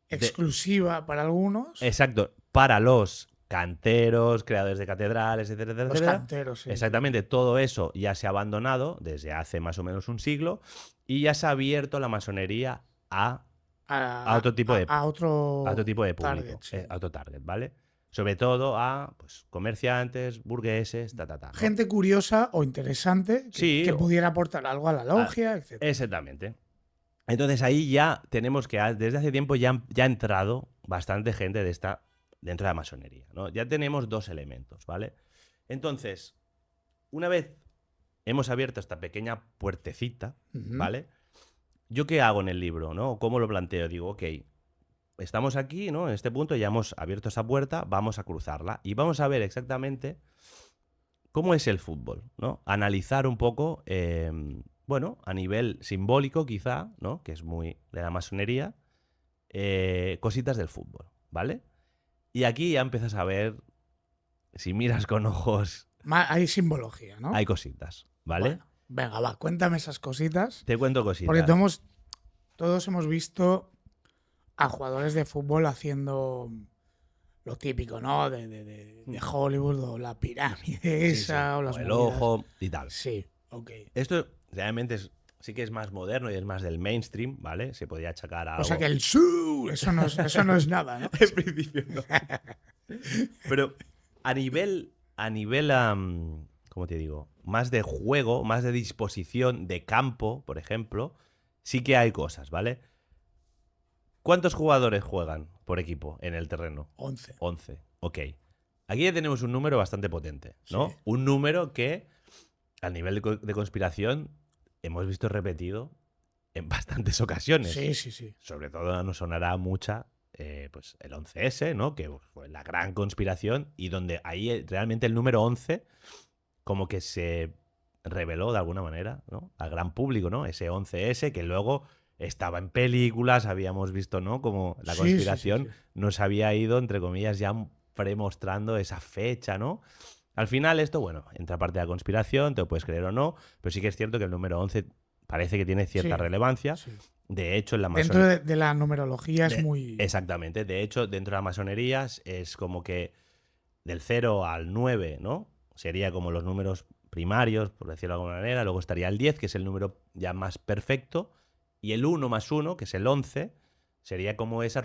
Exclusiva para algunos. Exacto, para los canteros, creadores de catedrales, etcétera, Los etcétera. canteros, sí. Exactamente, todo eso ya se ha abandonado desde hace más o menos un siglo y ya se ha abierto la masonería a otro tipo de a otro tipo de público, target, sí. a otro target, ¿vale? Sobre todo a pues, comerciantes, burgueses, ¿no? Gente curiosa o interesante Sí, que pudiera aportar algo a la logia, etc. Exactamente. Entonces ahí ya tenemos que, desde hace tiempo ya ha entrado bastante gente dentro de la masonería, ¿no? Ya tenemos dos elementos, ¿vale? Entonces, una vez hemos abierto esta pequeña puertecita, ¿vale? ¿Yo qué hago en el libro, no? ¿Cómo lo planteo? Digo, ok, estamos aquí, ¿no? En este punto ya hemos abierto esa puerta, vamos a cruzarla y vamos a ver exactamente cómo es el fútbol, ¿no? Analizar un poco, bueno, a nivel simbólico quizá, ¿no? Que es muy de la masonería, cositas del fútbol, ¿vale? Y aquí ya empiezas a ver, si miras con ojos... Hay simbología, ¿no? Hay cositas, ¿vale? Bueno, venga, va, cuéntame esas cositas. Te cuento cositas. Porque todos hemos visto a jugadores de fútbol haciendo lo típico, ¿no? De Hollywood, o la pirámide esa, sí. o las el movidas. ojo y tal. Sí, ok. Esto realmente sí que es más moderno y es más del mainstream, ¿vale? Se podría achacar a O sea algo... que el su, eso no es nada, ¿no? En principio no. Pero a nivel, ¿cómo te digo? Más de juego, más de disposición de campo, por ejemplo, sí que hay cosas, ¿vale? ¿Cuántos jugadores juegan por equipo en el terreno? 11. 11, ok. Aquí ya tenemos un número bastante potente, ¿no? Sí. Un número que, al nivel de conspiración, hemos visto repetido en bastantes ocasiones. Sí. Sobre todo nos sonará mucha pues el 11S, ¿no? Que fue la gran conspiración y donde ahí realmente el número 11 como que se reveló de alguna manera, ¿no? Al gran público, ¿no? Ese 11S que luego estaba en películas, habíamos visto, ¿no? Como la conspiración Sí. nos había ido, entre comillas, ya premostrando esa fecha, ¿no? Al final esto, bueno, entra parte de la conspiración, te lo puedes creer o no, pero sí que es cierto que el número 11 parece que tiene cierta Sí, relevancia. sí. De hecho, en la Dentro masonería... de la numerología es muy... Exactamente. De hecho, dentro de la masonería es como que del 0 al 9, ¿no? Sería como los números primarios, por decirlo de alguna manera. Luego estaría el 10, que es el número ya más perfecto. Y el 1 más 1, que es el 11, sería como esa...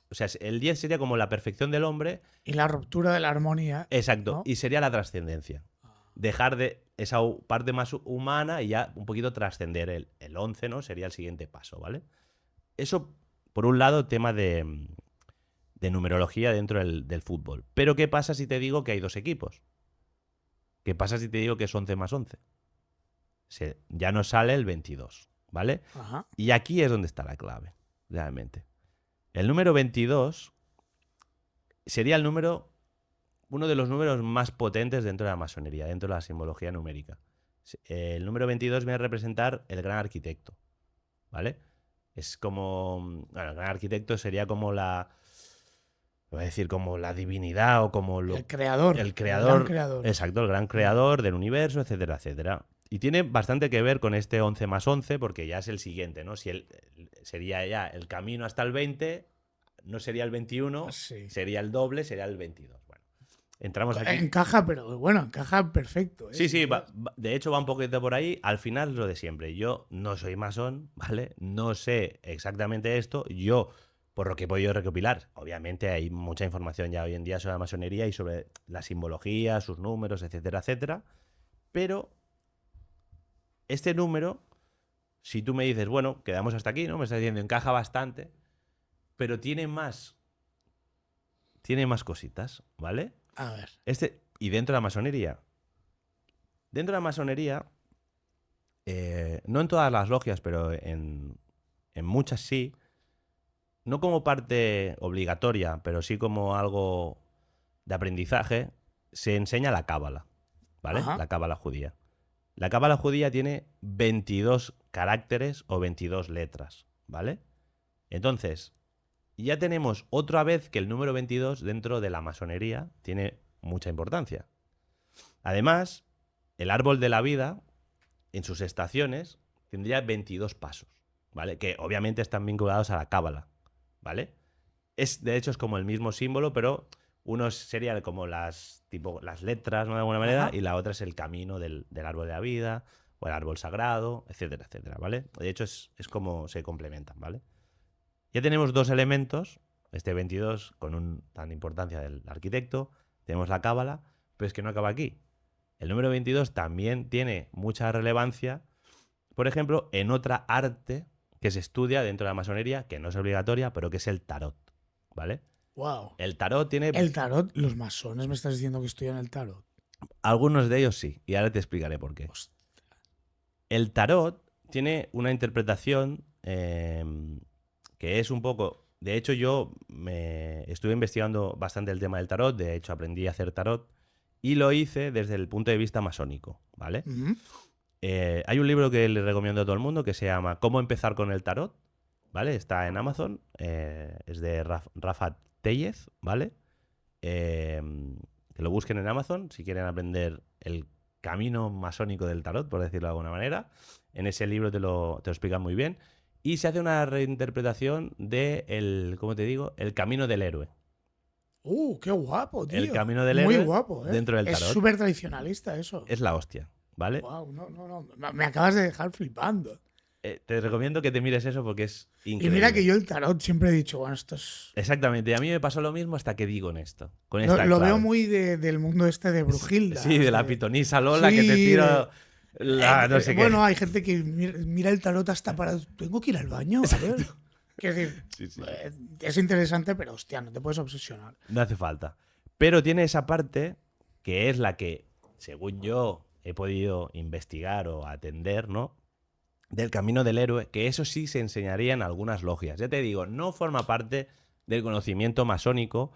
O sea, el 10 sería como la perfección del hombre. Y la ruptura de la armonía. Exacto. ¿No? Y sería la trascendencia. Dejar de esa parte más humana y ya un poquito trascender. El 11, ¿no? Sería el siguiente paso, ¿vale? Eso, por un lado, tema de numerología dentro del fútbol. Pero ¿qué pasa si te digo que hay 2 equipos? ¿Qué pasa si te digo que es 11 más 11? Ya nos sale el 22, ¿vale? Ajá. Y aquí es donde está la clave, realmente. El número 22 sería uno de los números más potentes dentro de la masonería, dentro de la simbología numérica. El número 22 viene a representar el gran arquitecto, ¿vale? Es como... Bueno, el gran arquitecto sería como voy a decir como la divinidad o como El creador. el creador. El gran creador. Exacto, el gran creador del universo, etcétera, etcétera. Y tiene bastante que ver con este 11 más 11 porque ya es el siguiente, ¿no? Si sería ya el camino hasta el 20, no sería el 21, Sí. sería el doble, sería el 22. Bueno, entramos aquí. Encaja, pero bueno, encaja perfecto. Sí, sí, de hecho va un poquito por ahí. Al final es lo de siempre. Yo no soy masón, ¿vale? No sé exactamente esto. Yo, por lo que he podido recopilar, obviamente hay mucha información ya hoy en día sobre la masonería y sobre la simbología, sus números, etcétera, etcétera. Pero este número, si tú me dices, bueno, quedamos hasta aquí, ¿no? Me estás diciendo, encaja bastante, pero tiene más cositas, ¿vale? A ver. Y dentro de la masonería. Dentro de la masonería, no en todas las logias, pero en muchas sí, no como parte obligatoria, pero sí como algo de aprendizaje, se enseña la cábala, ¿vale? Ajá. La cábala judía. La cábala judía tiene 22 caracteres o 22 letras, ¿vale? Entonces, ya tenemos otra vez que el número 22 dentro de la masonería tiene mucha importancia. Además, el árbol de la vida, en sus estaciones, tendría 22 pasos, ¿vale? Que obviamente están vinculados a la cábala, ¿vale? De hecho, es como el mismo símbolo, pero uno sería como las letras, ¿no? De alguna manera, Ajá. y la otra es el camino del árbol de la vida, o el árbol sagrado, etcétera, etcétera, ¿vale? De hecho, es como se complementan, ¿vale? Ya tenemos 2 elementos, este 22 con tan importancia del arquitecto, tenemos la cábala, pero es que no acaba aquí. El número 22 también tiene mucha relevancia, por ejemplo, en otra arte que se estudia dentro de la masonería, que no es obligatoria, pero que es el tarot, ¿vale? Wow. El tarot tiene... El tarot, los masones me estás diciendo que estudian el tarot. Algunos de ellos sí, y ahora te explicaré por qué. Hostia. El tarot tiene una interpretación que es un poco... De hecho, yo estuve investigando bastante el tema del tarot, de hecho aprendí a hacer tarot, y lo hice desde el punto de vista masónico, ¿vale? Ujú. Hay un libro que le recomiendo a todo el mundo que se llama Cómo empezar con el tarot, ¿vale? Está en Amazon, es de Rafa Tellez, ¿vale? Que lo busquen en Amazon si quieren aprender el camino masónico del tarot, por decirlo de alguna manera. En ese libro te lo explican muy bien. Y se hace una reinterpretación de ¿cómo te digo? El camino del héroe. Qué guapo, tío. El camino del Muy héroe guapo, ¿eh? dentro del Es tarot. súper tradicionalista eso. Es la hostia, ¿vale? Wow, no. Me acabas de dejar flipando. Te recomiendo que te mires eso porque es increíble. Y mira que yo el tarot siempre he dicho, bueno, esto es... Exactamente, y a mí me pasó lo mismo hasta que digo en esto. Con Lo esta veo clave. muy del mundo este de Brujilda. Sí, de la pitonisa Lola que te Sí, tira no sé qué. Bueno, hay gente que mira el tarot hasta para... Tengo que ir al baño, a ver. Quiero decir, Sí. es interesante, pero hostia, no te puedes obsesionar. No hace falta. Pero tiene esa parte que es la que, según yo, he podido investigar o atender, ¿no? Del camino del héroe, que eso sí se enseñaría en algunas logias. Ya te digo, no forma parte del conocimiento masónico,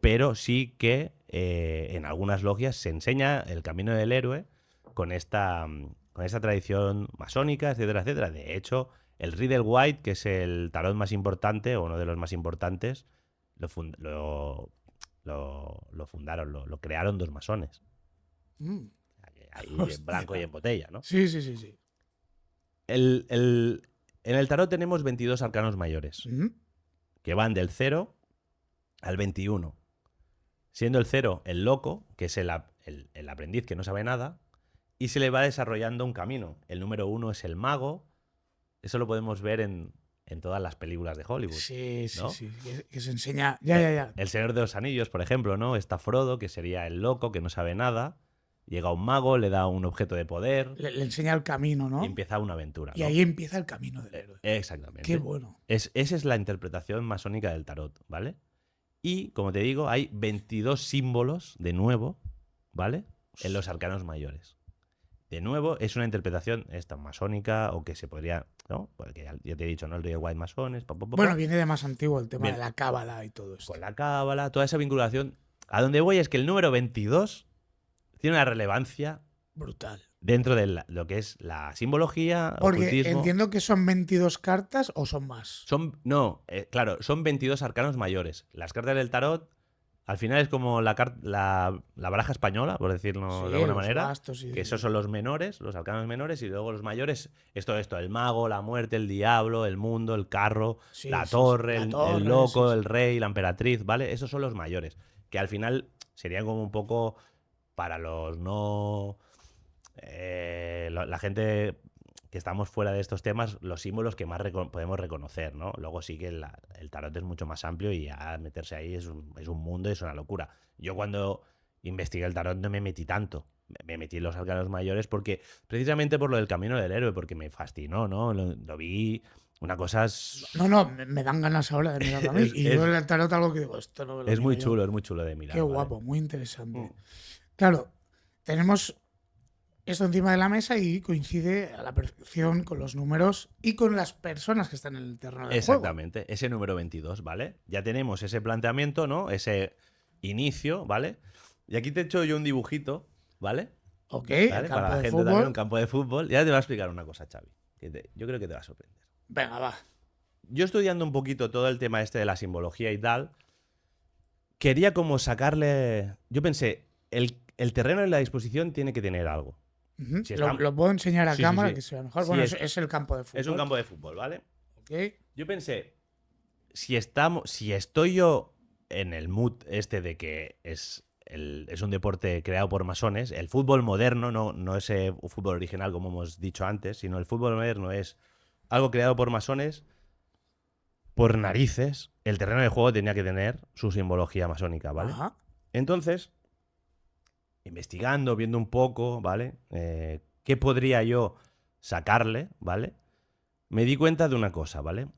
pero sí que en algunas logias se enseña el camino del héroe con esta tradición masónica, etcétera, etcétera. De hecho, el Riddle White, que es el tarot más importante, o uno de los más importantes, lo fundaron, lo crearon 2 masones. Ahí en blanco y en botella, ¿no? Sí. En el tarot tenemos 22 arcanos mayores, que van del 0 al 21. Siendo el 0 el loco, que es el aprendiz que no sabe nada, y se le va desarrollando un camino. El número 1 es el mago. Eso lo podemos ver en todas las películas de Hollywood. Sí. ¿no? Que se enseña. Ya. El Señor de los Anillos, por ejemplo, ¿no? Está Frodo, que sería el loco, que no sabe nada. Llega un mago, le da un objeto de poder. Le enseña el camino, ¿no? Y empieza una aventura. Y ¿no? ahí empieza el camino del héroe. Exactamente. Qué bueno. Esa es la interpretación masónica del tarot, ¿vale? Y, como te digo, hay 22 símbolos, de nuevo, ¿vale? En los arcanos mayores. De nuevo, es una interpretación esta masónica o que se podría, ¿no? Porque ya te he dicho, ¿no? El Río White masones. Bueno, viene de más antiguo el tema Bien. de la cábala y todo esto. Con la cábala, toda esa vinculación. A donde voy es que el número 22 tiene una relevancia Brutal. dentro de lo que es la simbología, Porque ocultismo. entiendo que son 22 cartas o son más. Claro, son 22 arcanos mayores. Las cartas del tarot, al final es como la baraja española, por decirlo Sí, de alguna los manera. bastos y- Que esos son los menores, los arcanos menores, y luego los mayores, esto, el mago, la muerte, el diablo, el mundo, el carro, Sí, la sí, torre, la el torre, loco, sí. el rey, la emperatriz, ¿vale? Esos son los mayores. Que al final serían como un poco para los no. La gente que estamos fuera de estos temas, los símbolos que más podemos reconocer, ¿no? Luego sí que el tarot es mucho más amplio y ya meterse ahí es un mundo y es una locura. Yo cuando investigué el tarot no me metí tanto. Me metí en los arcanos mayores porque, precisamente por lo del camino del héroe, porque me fascinó, ¿no? Lo vi una cosa. No, me dan ganas ahora de mirarlo a mí. Y yo en el tarot algo que digo, esto no me lo Es muy miro yo. chulo, es muy chulo de mirar. Qué ¿vale? guapo, muy interesante. Mm. Claro, tenemos esto encima de la mesa y coincide a la perfección con los números y con las personas que están en el terreno del juego. Exactamente, ese número 22, ¿vale? Ya tenemos ese planteamiento, ¿no? Ese inicio, ¿vale? Y aquí te he hecho yo un dibujito, ¿vale? Ok, ¿Vale? el Para campo la de gente fútbol. también, un campo de fútbol. Ya te voy a explicar una cosa, Xavi, yo creo que te va a sorprender. Venga, va. Yo estudiando un poquito todo el tema este de la simbología y tal, quería como sacarle. Yo pensé, el terreno y la disposición tiene que tener algo. Ujú. Si Lo, está- lo puedo enseñar a Sí, sí, cámara sí. que se vea mejor. Sí, Bueno, es- es el campo de fútbol. Es un campo de fútbol, ¿vale? Ok. Yo pensé, si estoy yo en el mood este de que es un deporte creado por masones, el fútbol moderno, no ese fútbol original como hemos dicho antes, sino el fútbol moderno es algo creado por masones, por narices, el terreno de juego tenía que tener su simbología masónica, ¿vale? Ajá. Entonces, investigando, viendo un poco, ¿vale? ¿Qué podría yo sacarle, ¿vale? Me di cuenta de una cosa, ¿vale?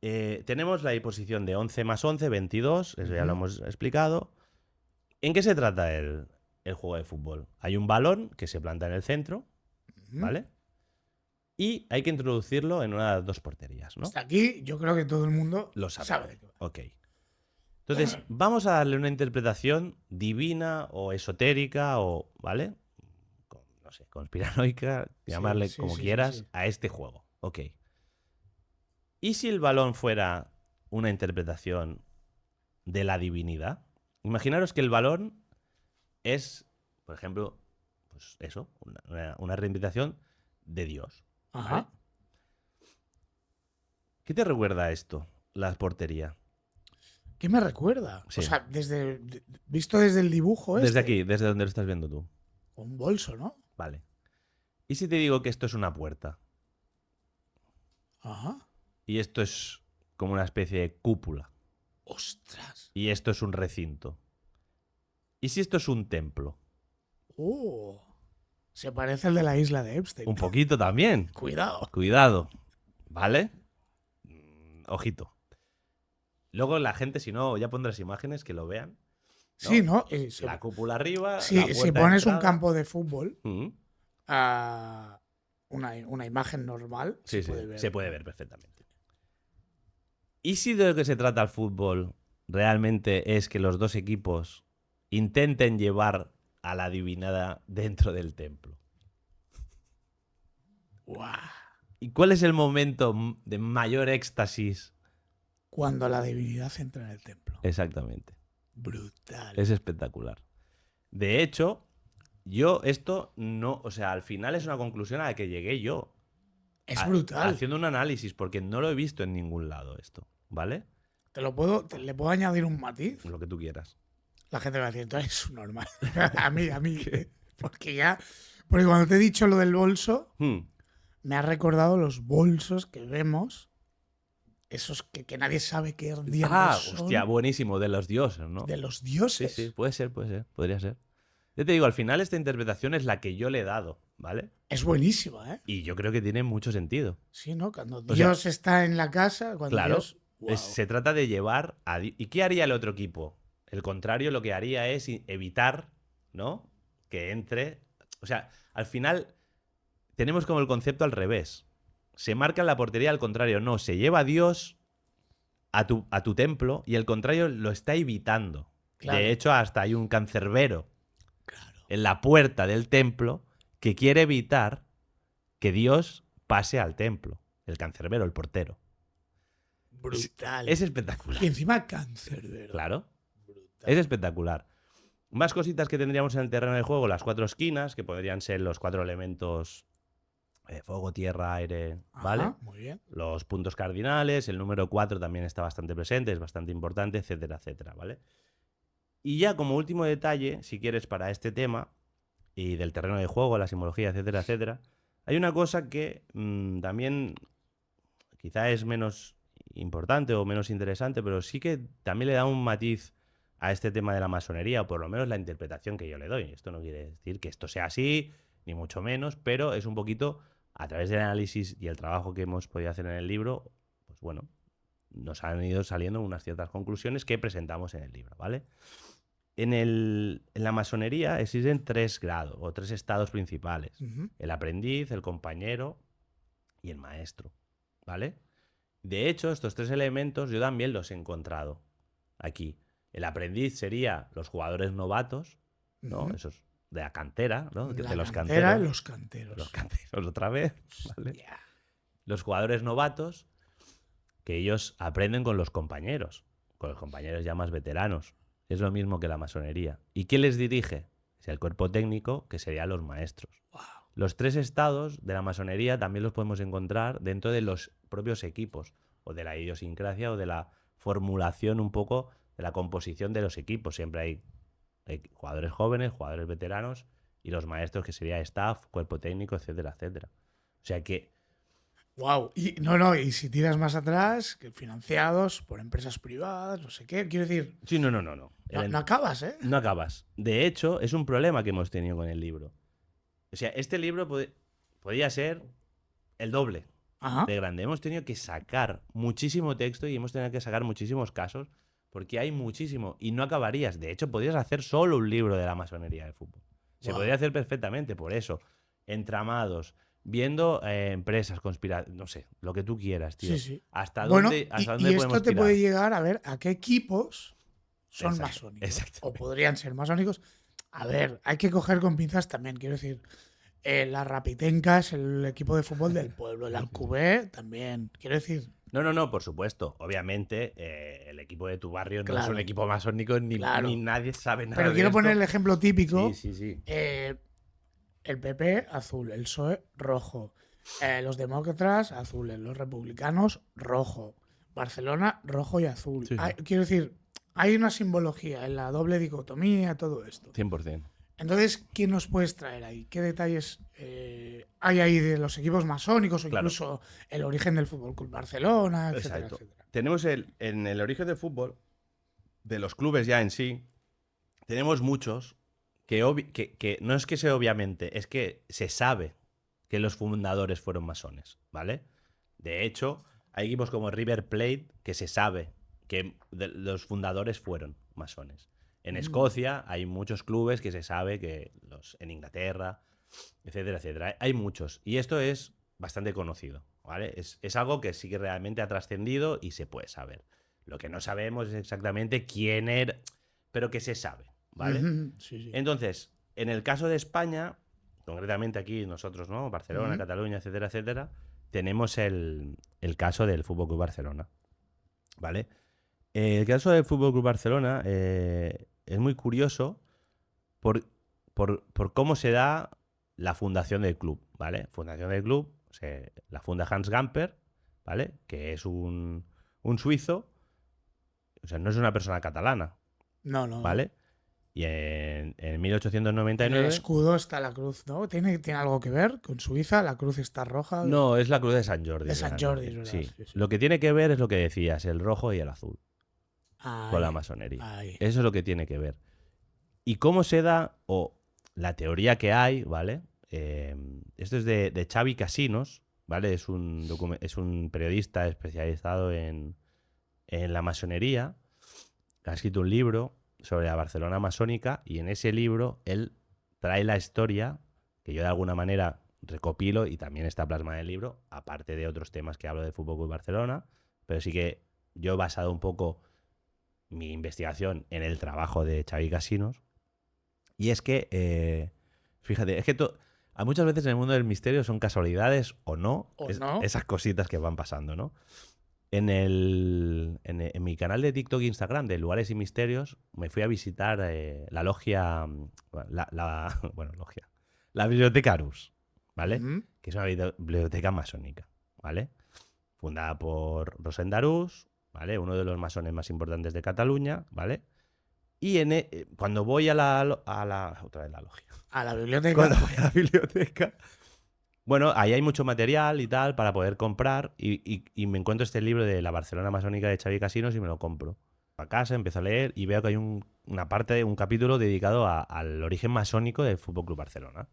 Tenemos la disposición de 11 más 11, 22, eso ya lo Ujú. hemos explicado. ¿En qué se trata el juego de fútbol? Hay un balón que se planta en el centro, Ujú. ¿vale? Y hay que introducirlo en una de las dos porterías, ¿no? Hasta aquí yo creo que todo el mundo Lo sabe. sabe de qué va. Ok. Entonces, vamos a darle una interpretación divina o esotérica o, ¿vale? No sé, conspiranoica, llamarle sí, como sí, quieras, sí. a este juego. Ok. ¿Y si el balón fuera una interpretación de la divinidad? Imaginaros que el balón es, por ejemplo, pues eso, una reinterpretación de Dios. ¿vale? Ajá. ¿Qué te recuerda esto, la portería? ¿Qué me recuerda? Sí. O sea, visto desde el dibujo Desde este. aquí, desde donde lo estás viendo tú. Un bolso, ¿no? Vale. ¿Y si te digo que esto es una puerta? Ajá. Y esto es como una especie de cúpula. Ostras. Y esto es un recinto. ¿Y si esto es un templo? Se parece al de la isla de Epstein. Un poquito también. Cuidado. Cuidado. ¿Vale? Ojito. Luego la gente, si no, ya pondrás imágenes que lo vean. ¿no? Sí, ¿no? La cúpula arriba. Si la puerta de pones un entrada. campo de fútbol, Mm. una imagen normal, Sí, se puede ver. se puede ver perfectamente. ¿Y si de lo que se trata el fútbol realmente es que los dos equipos intenten llevar a la divinidad dentro del templo? ¡Guau! ¿Y cuál es el momento de mayor éxtasis? Cuando la divinidad entra en el templo. Exactamente. Brutal. Es espectacular. De hecho, Yo esto no, o sea, al final es una conclusión a la que llegué yo. Es brutal. Haciendo un análisis, porque no lo he visto en ningún lado esto, ¿vale? ¿Le puedo añadir un matiz? Lo que tú quieras. La gente va a decir, tú eres un normal. a mí. Porque cuando te he dicho lo del bolso, me ha recordado los bolsos que vemos, esos que nadie sabe qué dientes son. Hostia, buenísimo, de los dioses, ¿no? De los dioses. Sí, puede ser, podría ser. Yo te digo, al final esta interpretación es la que yo le he dado, ¿vale? Es buenísima, ¿eh? Y yo creo que tiene mucho sentido. Sí, ¿no? Cuando Dios está en la casa, cuando claro, Dios... Wow. se trata de llevar a... ¿Y qué haría el otro equipo? El contrario, lo que haría es evitar, ¿no? Que entre... O sea, al final tenemos como el concepto al revés. Se marca en la portería al contrario. No, se lleva a Dios a tu templo y el contrario lo está evitando. Claro. De hecho, hasta hay un cancerbero en la puerta del templo que quiere evitar que Dios pase al templo. El cancerbero, el portero. Brutal. Es espectacular. Y encima cancerbero. Claro. Brutal. Es espectacular. Más cositas que tendríamos en el terreno de juego, las 4 esquinas, que podrían ser los 4 elementos fuego, tierra, aire, ¿vale? Ajá, muy bien. Los puntos cardinales, el número 4 también está bastante presente, es bastante importante, etcétera, etcétera, ¿vale? Y ya como último detalle, si quieres, para este tema, y del terreno de juego, la simbología, etcétera, etcétera, hay una cosa que también quizá es menos importante o menos interesante, pero sí que también le da un matiz a este tema de la masonería, o por lo menos la interpretación que yo le doy. Esto no quiere decir que esto sea así, ni mucho menos, pero es un poquito, a través del análisis y el trabajo que hemos podido hacer en el libro, pues bueno, nos han ido saliendo unas ciertas conclusiones que presentamos en el libro, ¿vale? En la masonería existen 3 grados o 3 estados principales. El aprendiz, el compañero y el maestro, ¿vale? De hecho, estos 3 elementos yo también los he encontrado aquí. El aprendiz sería los jugadores novatos, ¿no? Esos de la cantera, ¿no? De los canteros. Los canteros. Los canteros otra vez, ¿vale? Yeah. Los jugadores novatos, que ellos aprenden con los compañeros ya más veteranos. Es lo mismo que la masonería. ¿Y quién les dirige? Es el cuerpo técnico, que serían los maestros. Wow. Los 3 estados de la masonería también los podemos encontrar dentro de los propios equipos, o de la idiosincrasia, o de la formulación un poco de la composición de los equipos. Siempre hay jugadores jóvenes, jugadores veteranos, y los maestros, que sería staff, cuerpo técnico, etcétera, etcétera. O sea que... Wow. Y si tiras más atrás, que financiados por empresas privadas, no sé qué, quiero decir... Sí, no. No acabas, ¿eh? No acabas. De hecho, es un problema que hemos tenido con el libro. O sea, este libro podía ser el doble de grande. Hemos tenido que sacar muchísimo texto y hemos tenido que sacar muchísimos casos, porque hay muchísimo y no acabarías. De hecho, podrías hacer solo un libro de la masonería del fútbol. Se podría hacer perfectamente, por eso. Entramados, viendo empresas, no sé, lo que tú quieras, tío. Sí. ¿Hasta dónde podemos tirar? Y esto te puede llegar a ver a qué equipos son masónicos. O podrían ser masónicos. A ver, hay que coger con pinzas también, quiero decir. La Rapitenca es el equipo de fútbol del pueblo. El Alcubé también, quiero decir... No, por supuesto. Obviamente, el equipo de tu barrio no es un equipo masónico, ni nadie sabe nada. Pero quiero poner el ejemplo típico. Sí. El PP, azul. El PSOE, rojo. Los demócratas, azules. Los republicanos, rojo. Barcelona, rojo y azul. Sí. Quiero decir, hay una simbología en la doble dicotomía, todo esto. 100%. Entonces, ¿quién nos puedes traer ahí? ¿Qué detalles hay ahí de los equipos masónicos o incluso el origen del Fútbol Club Barcelona, etcétera, etcétera? Tenemos en el origen del fútbol, de los clubes ya en sí, tenemos muchos que no es que sea obviamente, es que se sabe que los fundadores fueron masones, ¿vale? De hecho, hay equipos como River Plate que se sabe que los fundadores fueron masones. En Escocia hay muchos clubes que se sabe que en Inglaterra, etcétera, etcétera. Hay muchos. Y esto es bastante conocido, ¿vale? Es algo que sí que realmente ha trascendido y se puede saber. Lo que no sabemos es exactamente quién era, pero que se sabe, ¿vale? Sí. Entonces, en el caso de España, concretamente aquí nosotros, ¿no? Barcelona, Cataluña, etcétera, etcétera, tenemos el caso del Fútbol Club Barcelona, ¿vale? El caso del Fútbol Club Barcelona es muy curioso por cómo se da la fundación del club, ¿vale? Fundación del club, la funda Hans Gamper, ¿vale? Que es un suizo, o sea, no es una persona catalana, No, no. ¿vale? Y en En 1899... el escudo está la cruz, ¿no? ¿Tiene algo que ver con Suiza? La cruz está roja. No, es la cruz de San Jordi. De San Jordi, es verdad. Sí. Sí, sí. Lo que tiene que ver es lo que decías, el rojo y el azul, con la masonería. Ahí. Eso es lo que tiene que ver. Y cómo se da, o la teoría que hay, ¿vale? Esto es de Xavi Casinos, ¿vale? Es un periodista especializado en la masonería. Ha escrito un libro sobre la Barcelona masónica y en ese libro él trae la historia que yo de alguna manera recopilo y también está plasmada en el libro, aparte de otros temas que hablo de Fútbol Club Barcelona, pero sí que yo he basado un poco mi investigación en el trabajo de Xavi Casinos. Y es que, fíjate, es que muchas veces en el mundo del misterio son casualidades o no, no. esas cositas que van pasando, ¿no? En mi canal de TikTok e Instagram de Lugares y Misterios me fui a visitar la logia, la biblioteca Arús, ¿vale? Que es una biblioteca masónica, ¿vale? Fundada por Rosend Arús, ¿vale? Uno de los masones más importantes de Cataluña, ¿vale? Y cuando voy otra vez la logia. A la biblioteca. Cuando voy a la biblioteca, bueno, ahí hay mucho material y tal para poder comprar y me encuentro este libro de la Barcelona masónica de Xavi Casinos y me lo compro. A casa empiezo a leer y veo que hay un capítulo dedicado al origen masónico del Fútbol Club Barcelona.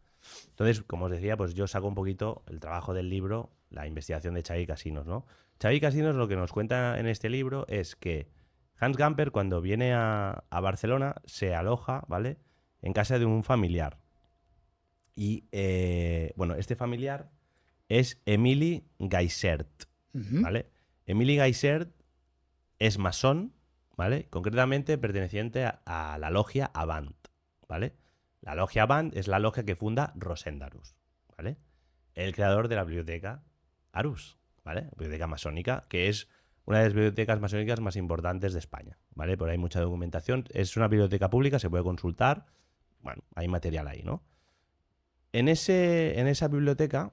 Entonces, como os decía, pues yo saco un poquito el trabajo del libro, la investigación de Xavi Casinos, ¿no? Xavi Casinos lo que nos cuenta en este libro es que Hans Gamper, cuando viene a Barcelona, se aloja, ¿vale?, en casa de un familiar. Y, bueno, este familiar es Emili Gaisert, ¿vale? Emili Gaisert es masón, ¿vale? Concretamente perteneciente a la logia Avant, ¿vale? La logia Avant es la logia que funda Rosend Arús, ¿vale? El creador de la biblioteca Arús, ¿vale? Biblioteca masónica, que es una de las bibliotecas masónicas más importantes de España, ¿vale? Por ahí hay mucha documentación. Es una biblioteca pública, se puede consultar. Bueno, hay material ahí, ¿no? En esa biblioteca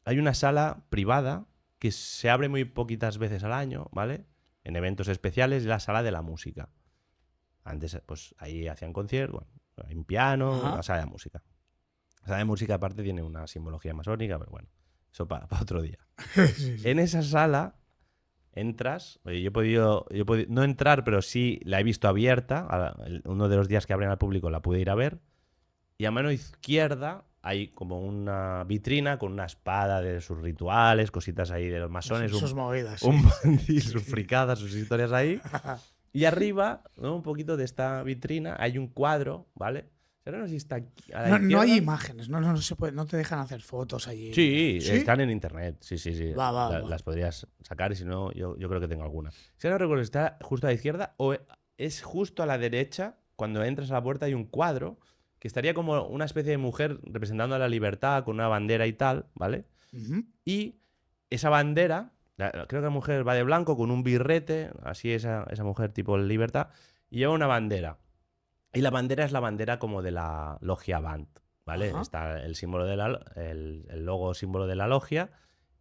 hay una sala privada que se abre muy poquitas veces al año, ¿vale? En eventos especiales, la sala de la música. Antes, pues ahí hacían conciertos, bueno, hay un piano, la sala de música. La sala de música, aparte, tiene una simbología masónica, pero bueno, eso para otro día. Sí. En esa sala entras, yo he podido no entrar, pero sí la he visto abierta. Uno de los días que abren al público la pude ir a ver. Y a mano izquierda hay como una vitrina con una espada de sus rituales, cositas ahí de los masones. Sus movidas. Sí. Sus fricadas, sus historias ahí. Y arriba, ¿no?, un poquito de esta vitrina, hay un cuadro, ¿vale? Ahora no sé si está aquí a la no hay imágenes, no se puede, no te dejan hacer fotos allí. Sí, están en internet. Sí. Va. Las podrías sacar y si no, yo creo que tengo alguna. Si no recuerdo, está justo a la izquierda o es justo a la derecha. Cuando entras a la puerta hay un cuadro que estaría como una especie de mujer representando a la libertad con una bandera y tal, ¿vale? Y esa bandera, creo que la mujer va de blanco con un birrete, así esa mujer tipo libertad, y lleva una bandera. Y la bandera es la bandera como de la logia Avant, ¿vale? Está el símbolo el logo símbolo de la logia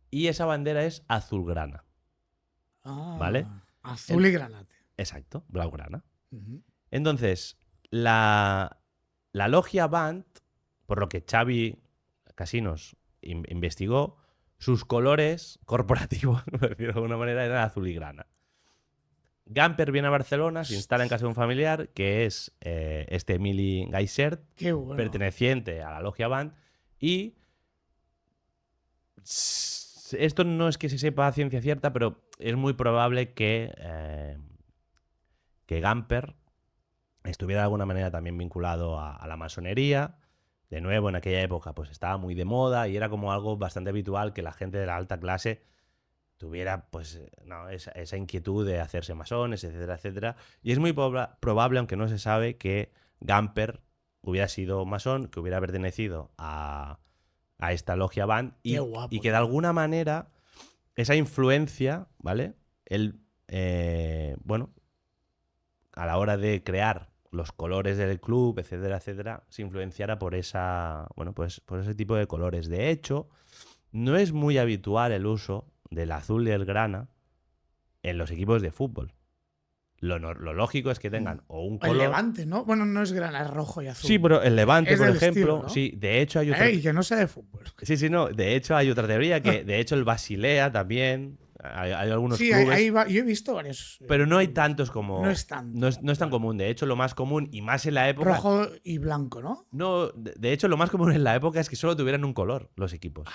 y esa bandera es azulgrana, ¿vale? Azul y granate. Exacto, blaugrana. Entonces, la logia Avant, por lo que Xavi Casinos investigó, sus colores corporativos, por decirlo de alguna manera, eran azul y grana. Gamper viene a Barcelona, se instala en casa de un familiar, que es este Emili Gaisert, perteneciente a la logia Avant, y esto no es que se sepa a ciencia cierta, pero es muy probable que Gamper estuviera de alguna manera también vinculado a la masonería. De nuevo, en aquella época pues estaba muy de moda y era como algo bastante habitual que la gente de la alta clase tuviera pues esa inquietud de hacerse masones, etcétera, etcétera. Y es muy probable, aunque no se sabe, que Gamper hubiera sido masón, que hubiera pertenecido a esta logia Avant y que de alguna manera esa influencia, ¿vale? Él, bueno, a la hora de crear los colores del club, etcétera, etcétera, se influenciara por por ese tipo de colores. De hecho, no es muy habitual el uso del azul y el grana en los equipos de fútbol. Lo lógico es que tengan o un El color... Levante, ¿no? Bueno, no es grana, es rojo y azul. Sí, pero el Levante, Es por del ejemplo, estilo, ¿no? sí, de hecho hay otra... Y que no sea de fútbol. Sí, no, de hecho hay otra teoría que, de hecho, el Basilea también, hay algunos Sí, clubes, yo he visto varios. pero no hay tantos como... No es tanto. No es tan común. De hecho, lo más común, y más en la época... Rojo y blanco, ¿no? No, de hecho, lo más común en la época es que solo tuvieran un color los equipos.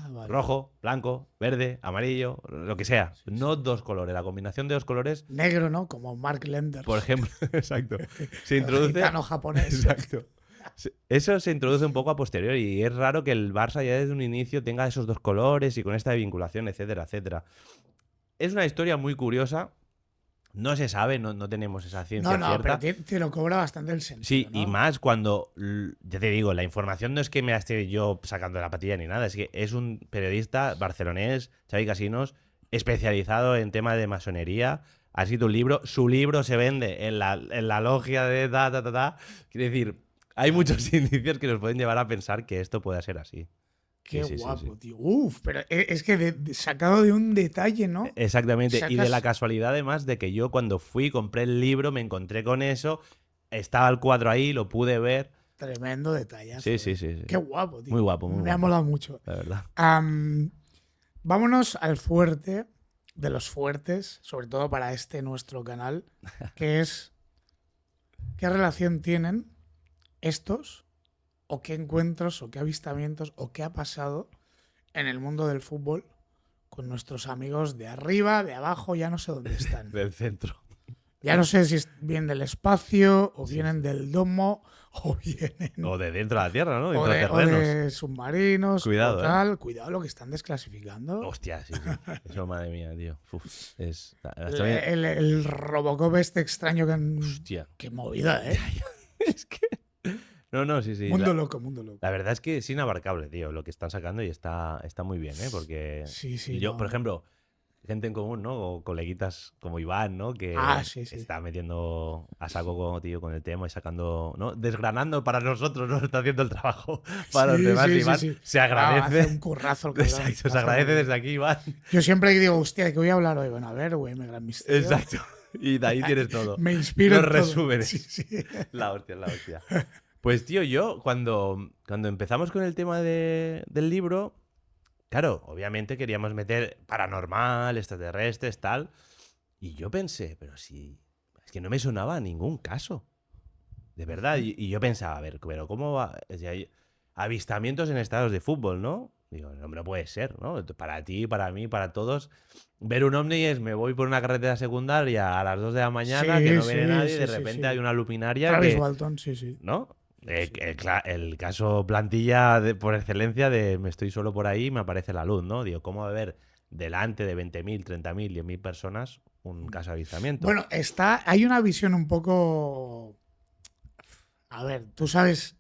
Vale. Rojo, blanco, verde, amarillo, lo que sea. No dos colores. La combinación de dos colores, Negro, ¿no? Como Mark Lenders. por ejemplo, exacto. Se El introduce... gitano japonés. Exacto. Eso se introduce un poco a posteriori y es raro que el Barça ya desde un inicio tenga esos dos colores y con esta vinculación, etcétera, etcétera. Es una historia muy curiosa. No se sabe, no tenemos esa ciencia cierta. Pero te lo cobra bastante el sentido. Sí, ¿no? y más cuando, ya te digo, la información no es que me la esté yo sacando de la patilla ni nada, es que es un periodista barcelonés, Xavi Casinos, especializado en tema de masonería. Ha escrito un libro, su libro se vende en la logia de Quiere decir, hay muchos indicios que nos pueden llevar a pensar que esto pueda ser así. Qué Sí, guapo, tío. Uf, pero es que sacado de un detalle, ¿no? Exactamente. Sacas... Y de la casualidad, además, de que yo cuando fui, compré el libro, me encontré con eso, estaba el cuadro ahí, lo pude ver. Tremendo detalle. Sí. Qué guapo, tío. Muy guapo, muy Me ha guapo. molado mucho. La verdad. Vámonos al fuerte de los fuertes, sobre todo para este nuestro canal, que es ¿qué relación tienen estos o qué encuentros o qué avistamientos o qué ha pasado en el mundo del fútbol con nuestros amigos de arriba, de abajo, ya no sé dónde están? Del centro. Ya no sé si vienen del espacio o vienen del domo o vienen... O de dentro de la Tierra, ¿no? o de submarinos. Cuidado, o tal. Cuidado lo que están desclasificando. Hostia, sí. Eso, madre mía, tío. Uf, El Robocop este extraño que han... Hostia. Qué movida, ¿eh? Es que... No, sí. Mundo loco. La verdad es que es inabarcable, tío, lo que están sacando y está muy bien, ¿eh? Porque yo, por ejemplo, gente en común, ¿no? O coleguitas como Iván, ¿no? Que está metiendo a saco con el tema y sacando, ¿no? Desgranando para nosotros, ¿no? Está haciendo el trabajo para los demás. Iván se agradece. Hace un currazo. Exacto, se agradece desde aquí, Iván. Yo siempre digo, hostia, ¿de qué voy a hablar hoy? Bueno, a ver, güey, me gran misterio. Exacto. Y de ahí tienes todo. Me inspiro. Los resúmenes. Sí. La hostia. Pues, tío, yo cuando empezamos con el tema del libro, claro, obviamente queríamos meter paranormal, extraterrestres, tal. Y yo pensé, pero si... Es que no me sonaba ningún caso. De verdad. Y yo pensaba, a ver, pero ¿cómo va? Si hay avistamientos en estadios de fútbol, ¿no? Digo, no puede ser, ¿no? Para ti, para mí, para todos. Ver un ovni es, me voy por una carretera secundaria a las 2 de la mañana, que no viene nadie, y de repente hay una luminaria. Travis Walton, sí. ¿No? El caso plantilla por excelencia de me estoy solo por ahí y me aparece la luz, ¿no? Digo, ¿cómo va a haber delante de 20.000, 30.000, 10.000 personas un caso de avistamiento? Bueno, hay una visión un poco... A ver, tú sabes...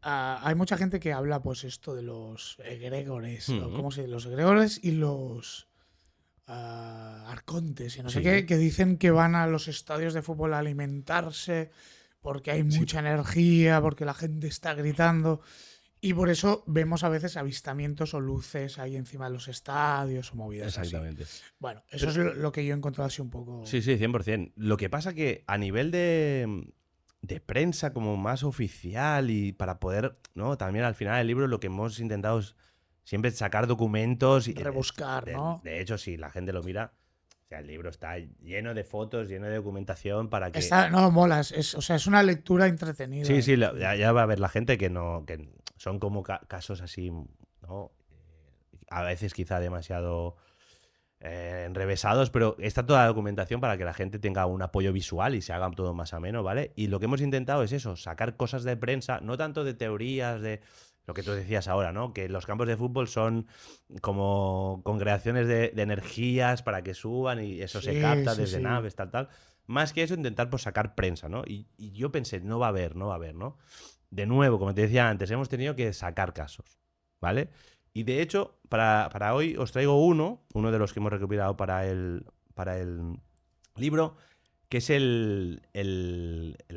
hay mucha gente que habla, pues, esto de los egregores, ¿no? ¿Cómo se dice? Los egregores y los arcontes y no sé qué, que dicen que van a los estadios de fútbol a alimentarse porque hay mucha energía, porque la gente está gritando y por eso vemos a veces avistamientos o luces ahí encima de los estadios o movidas Exactamente. así. Bueno, eso es lo que yo he encontrado así un poco... Sí, 100%. Lo que pasa que a nivel de prensa como más oficial y para poder, ¿no? También al final del libro lo que hemos intentado es siempre sacar documentos y rebuscar, ¿no? De hecho, si la gente lo mira, o sea, el libro está lleno de fotos, lleno de documentación para que... No, mola, es una lectura entretenida. Sí, ya va a ver la gente que son como casos así, ¿no? A veces quizá demasiado enrevesados, pero está toda la documentación para que la gente tenga un apoyo visual y se haga todo más ameno, ¿vale? Y lo que hemos intentado es eso, sacar cosas de prensa, no tanto de teorías, de lo que tú decías ahora, ¿no? Que los campos de fútbol son como congregaciones de energías para que suban y eso se capta desde naves, tal. Más que eso, intentar pues sacar prensa, ¿no? Y yo pensé, no va a haber, ¿no? De nuevo, como te decía antes, hemos tenido que sacar casos, ¿vale? Y de hecho, para hoy os traigo uno de los que hemos recopilado para el libro, que es el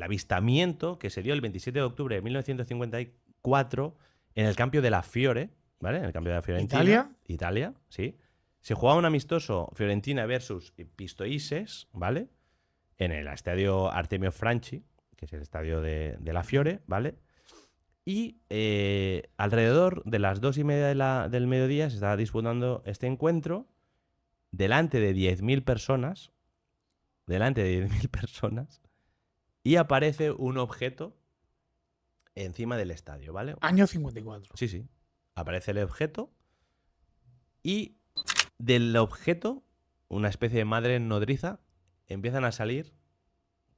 avistamiento que se dio el 27 de octubre de 1954 en el campo de la Fiore, ¿vale? En el campo de la Fiorentina. ¿Italia? Italia, sí. Se jugaba un amistoso Fiorentina versus Pistoiese, ¿vale? En el estadio Artemio Franchi, que es el estadio de la Fiore, ¿vale? Y alrededor de las 2:30 del mediodía se estaba disputando este encuentro delante de 10.000 personas. Delante de 10.000 personas. Y aparece un objeto encima del estadio, ¿vale? Año 54. Sí, sí. Aparece el objeto y del objeto, una especie de madre nodriza, empiezan a salir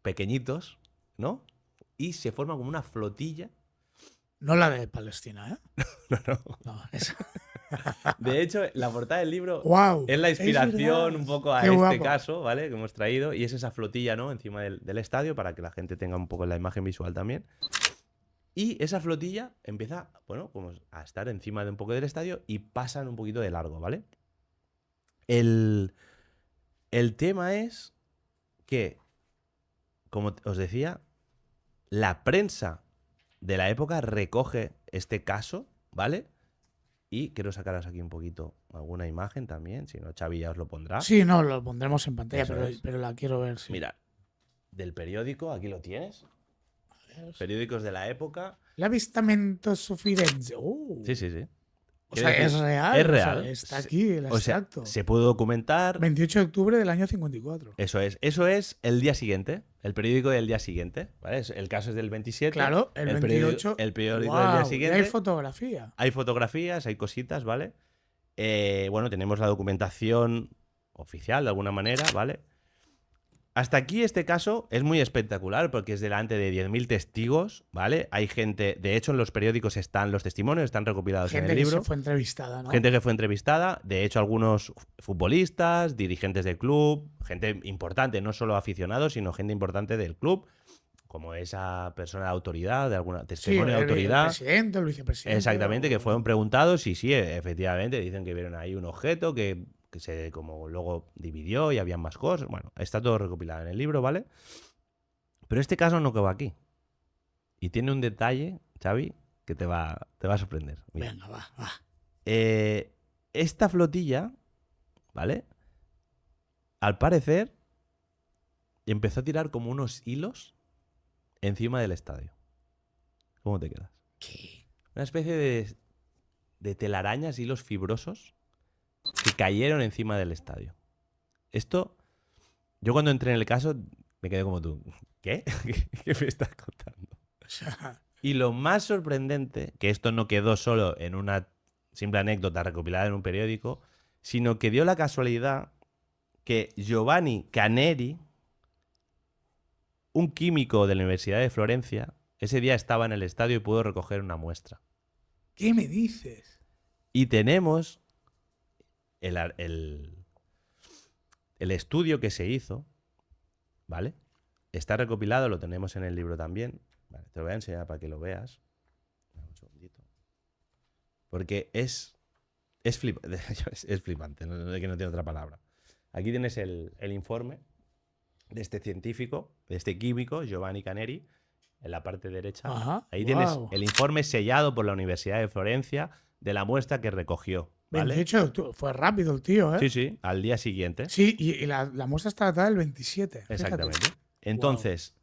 pequeñitos, ¿no? Y se forma como una flotilla. No la de Palestina, ¿eh? No. No, esa. De hecho, la portada del libro ¡Guau! es la inspiración verdad. un poco a Qué este guapo. caso, ¿vale? Que hemos traído. Y es esa flotilla, ¿no? Encima del estadio para que la gente tenga un poco la imagen visual también. Y esa flotilla empieza, bueno, como a estar encima de un poco del estadio y pasan un poquito de largo, ¿vale? El tema es que, como os decía, la prensa de la época recoge este caso, ¿vale? Y quiero sacaros aquí un poquito alguna imagen también, si no, Xavi ya os lo pondrá. Sí, no, lo pondremos en pantalla, Eso es. pero la quiero ver, sí. Mira, del periódico, aquí lo tienes. Periódicos de la época. L'avvistamento su Firenze. Sí, sí, sí. O sea, Quiero es decir, real. Es o sea, real. está aquí el O sea, extracto. se pudo documentar. 28 de octubre del año 54. Eso es el día siguiente, el periódico del día siguiente, ¿vale? El caso es del 27. Claro, el 28. El periódico Guau, del día y siguiente. hay fotografía. Hay fotografías, hay cositas, ¿vale? Bueno, tenemos la documentación oficial de alguna manera, ¿vale? Hasta aquí este caso es muy espectacular porque es delante de 10.000 testigos, ¿vale? Hay gente, de hecho en los periódicos están los testimonios, están recopilados en Gente el que libro. se fue entrevistada, ¿no? Gente que fue entrevistada, de hecho algunos futbolistas, dirigentes del club, gente importante, no solo aficionados, sino gente importante del club, como esa persona de autoridad, de alguna Sí, testimonio de el autoridad. presidente, el vicepresidente. Exactamente, que o- fueron preguntados y sí, efectivamente, dicen que vieron ahí un objeto que se como luego dividió y habían más cosas. Bueno, está todo recopilado en el libro, ¿vale? Pero este caso no quedó aquí. Y tiene un detalle, Xavi, que te va a sorprender. Mira. Venga, va. Esta flotilla, ¿vale? Al parecer, empezó a tirar como unos hilos encima del estadio. ¿Cómo te quedas? ¿Qué? Una especie de telarañas, hilos fibrosos que cayeron encima del estadio. Esto, yo cuando entré en el caso me quedé como tú. ¿Qué? ¿Qué me estás contando? O sea, Y lo más sorprendente, que esto no quedó solo en una simple anécdota recopilada en un periódico, sino que dio la casualidad que Giovanni Caneri, un químico de la Universidad de Florencia, ese día estaba en el estadio y pudo recoger una muestra. ¿qué me dices? Y tenemos el estudio que se hizo, ¿vale? Está recopilado, lo tenemos en el libro también. Vale, te lo voy a enseñar para que lo veas. Dame un segundito. Porque es flipante, no, que no tiene otra palabra. Aquí tienes el informe de este científico, de este químico, Giovanni Caneri, en la parte derecha. Ajá, Ahí guau. tienes el informe sellado por la Universidad de Florencia de la muestra que recogió. ¿Vale? 28 de octubre. Fue rápido el tío, ¿eh? Sí, sí, al día siguiente. Sí, y la muestra está datada el 27. fíjate. Exactamente. Entonces,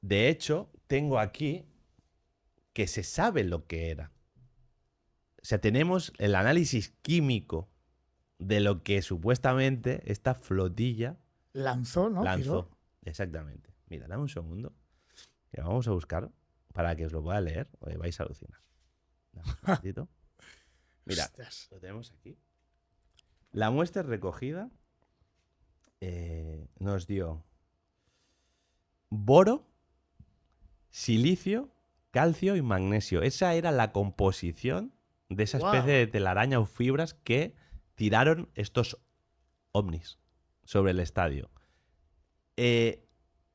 de hecho, tengo aquí que se sabe lo que era. O sea, tenemos el análisis químico de lo que supuestamente esta flotilla Lanzó, ¿no? lanzó. Tiró. Exactamente. Mira, dame un segundo. Que vamos a buscar para que os lo pueda leer. Oye, vais a alucinar. Dame un segundito. Mira, Ostras. lo tenemos aquí. La muestra recogida nos dio boro, silicio, calcio y magnesio. Esa era la composición de esa especie Guau. de telaraña o fibras que tiraron estos ovnis sobre el estadio.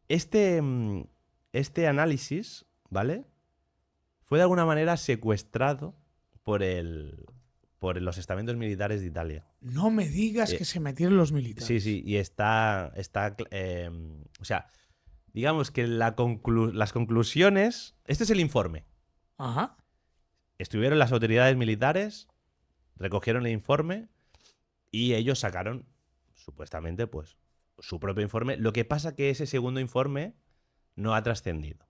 Este análisis, ¿vale? Fue de alguna manera secuestrado por por los estamentos militares de Italia. No me digas que se metieron los militares. Sí, y está o sea, digamos que las conclusiones... Este es el informe. Ajá. Estuvieron las autoridades militares, recogieron el informe y ellos sacaron, supuestamente, pues, su propio informe. Lo que pasa que ese segundo informe no ha trascendido,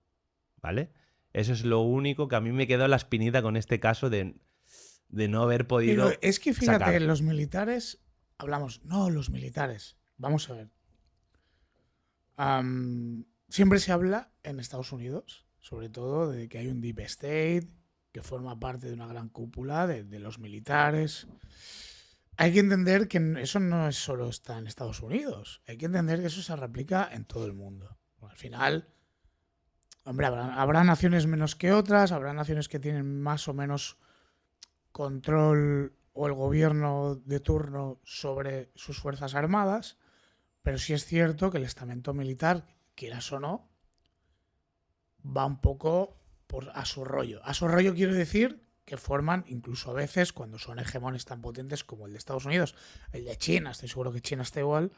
¿vale? Eso es lo único que a mí me quedó la espinita con este caso de no haber podido. Pero es que fíjate, sacar. los militares, hablamos, no, los militares. Vamos a ver. Siempre se habla en Estados Unidos, sobre todo, de que hay un Deep State que forma parte de una gran cúpula de los militares. Hay que entender que eso no es solo está en Estados Unidos. Hay que entender que eso se replica en todo el mundo. Al final, hombre, habrá naciones menos que otras, habrá naciones que tienen más o menos control o el gobierno de turno sobre sus fuerzas armadas, pero sí es cierto que el estamento militar, quieras o no, va un poco a su rollo. A su rollo quiero decir que forman, incluso a veces, cuando son hegemones tan potentes como el de Estados Unidos, el de China, estoy seguro que China está igual,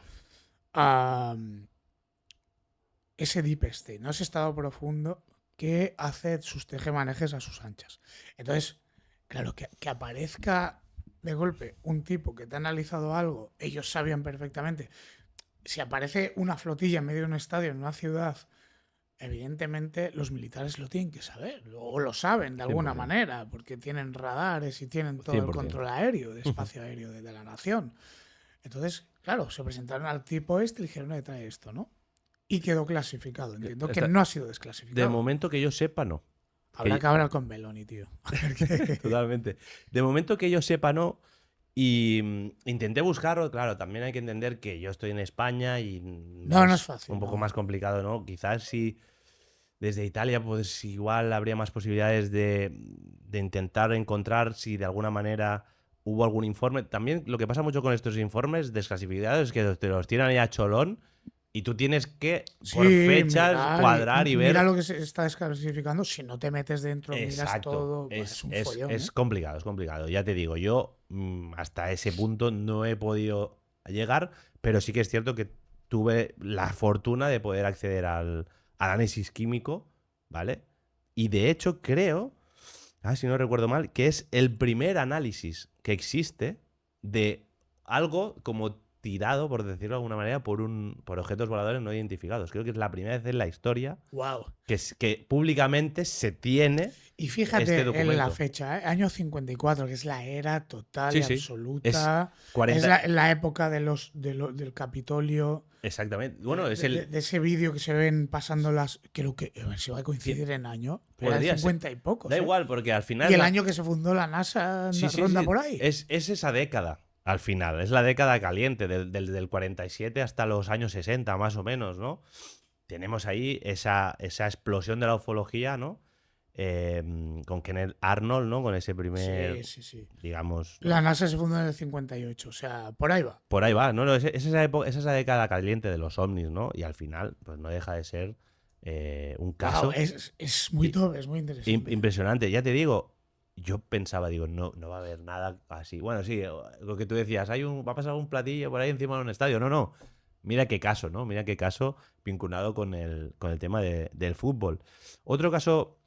ese deep state, ¿no? Ese estado profundo que hace sus tejemanejes a sus anchas. Entonces, claro, que aparezca de golpe un tipo que te ha analizado algo, ellos sabían perfectamente. Si aparece una flotilla en medio de un estadio en una ciudad, evidentemente los militares lo tienen que saber, o lo saben de alguna 100%. manera, porque tienen radares y tienen todo 100%. el control aéreo, de espacio aéreo de la nación. Entonces, claro, se presentaron al tipo este y le dijeron, trae esto, ¿no? Y quedó clasificado. Entiendo que no ha sido desclasificado. De momento que yo sepa, no. Habrá que hablar con Meloni, tío. Totalmente. De momento que yo sepa, no. Y intenté buscarlo, claro, también hay que entender que yo estoy en España y no es fácil. Un poco más complicado, ¿no? Quizás si desde Italia, pues igual habría más posibilidades de intentar encontrar si de alguna manera hubo algún informe. También lo que pasa mucho con estos informes desclasificados es que te los tiran ahí a cholón y tú tienes que, por fechas, cuadrar y ver. Mira lo que se está desclasificando. Si no te metes dentro, miras Exacto. todo. Es un follón. Es complicado, es complicado. Ya te digo, yo hasta ese punto no he podido llegar, pero sí que es cierto que tuve la fortuna de poder acceder al análisis químico, ¿vale? Y de hecho creo, si no recuerdo mal, que es el primer análisis que existe de algo como tirado, por decirlo de alguna manera, por objetos voladores no identificados. Creo que es la primera vez en la historia que públicamente se tiene. Y fíjate este documento. en la fecha, año 54, que es la era total y absoluta. Es 40... es la época del Capitolio. Exactamente. Bueno, es de ese vídeo que se ven pasando las. Creo que a ver si va a coincidir en año. Era 50 y pocos. Da igual, porque al final. Y el año que se fundó la NASA ronda por ahí. Es esa década. Al final, es la década caliente, del 47 hasta los años 60, más o menos, ¿no? Tenemos ahí esa explosión de la ufología, ¿no? Con Kenneth Arnold, ¿no? Con ese primer, digamos... La NASA se fundó en el 58, o sea, por ahí va. Por ahí va, ¿no? Es esa década caliente de los ovnis, ¿no? Y al final, pues no deja de ser un caso... Wow, es muy top, es muy interesante. Impresionante, ya te digo... Yo pensaba, digo, no va a haber nada así. Bueno, sí, lo que tú decías, va a pasar un platillo por ahí encima de un estadio. No. Mira qué caso, ¿no? Mira qué caso vinculado con el tema del fútbol. Otro caso,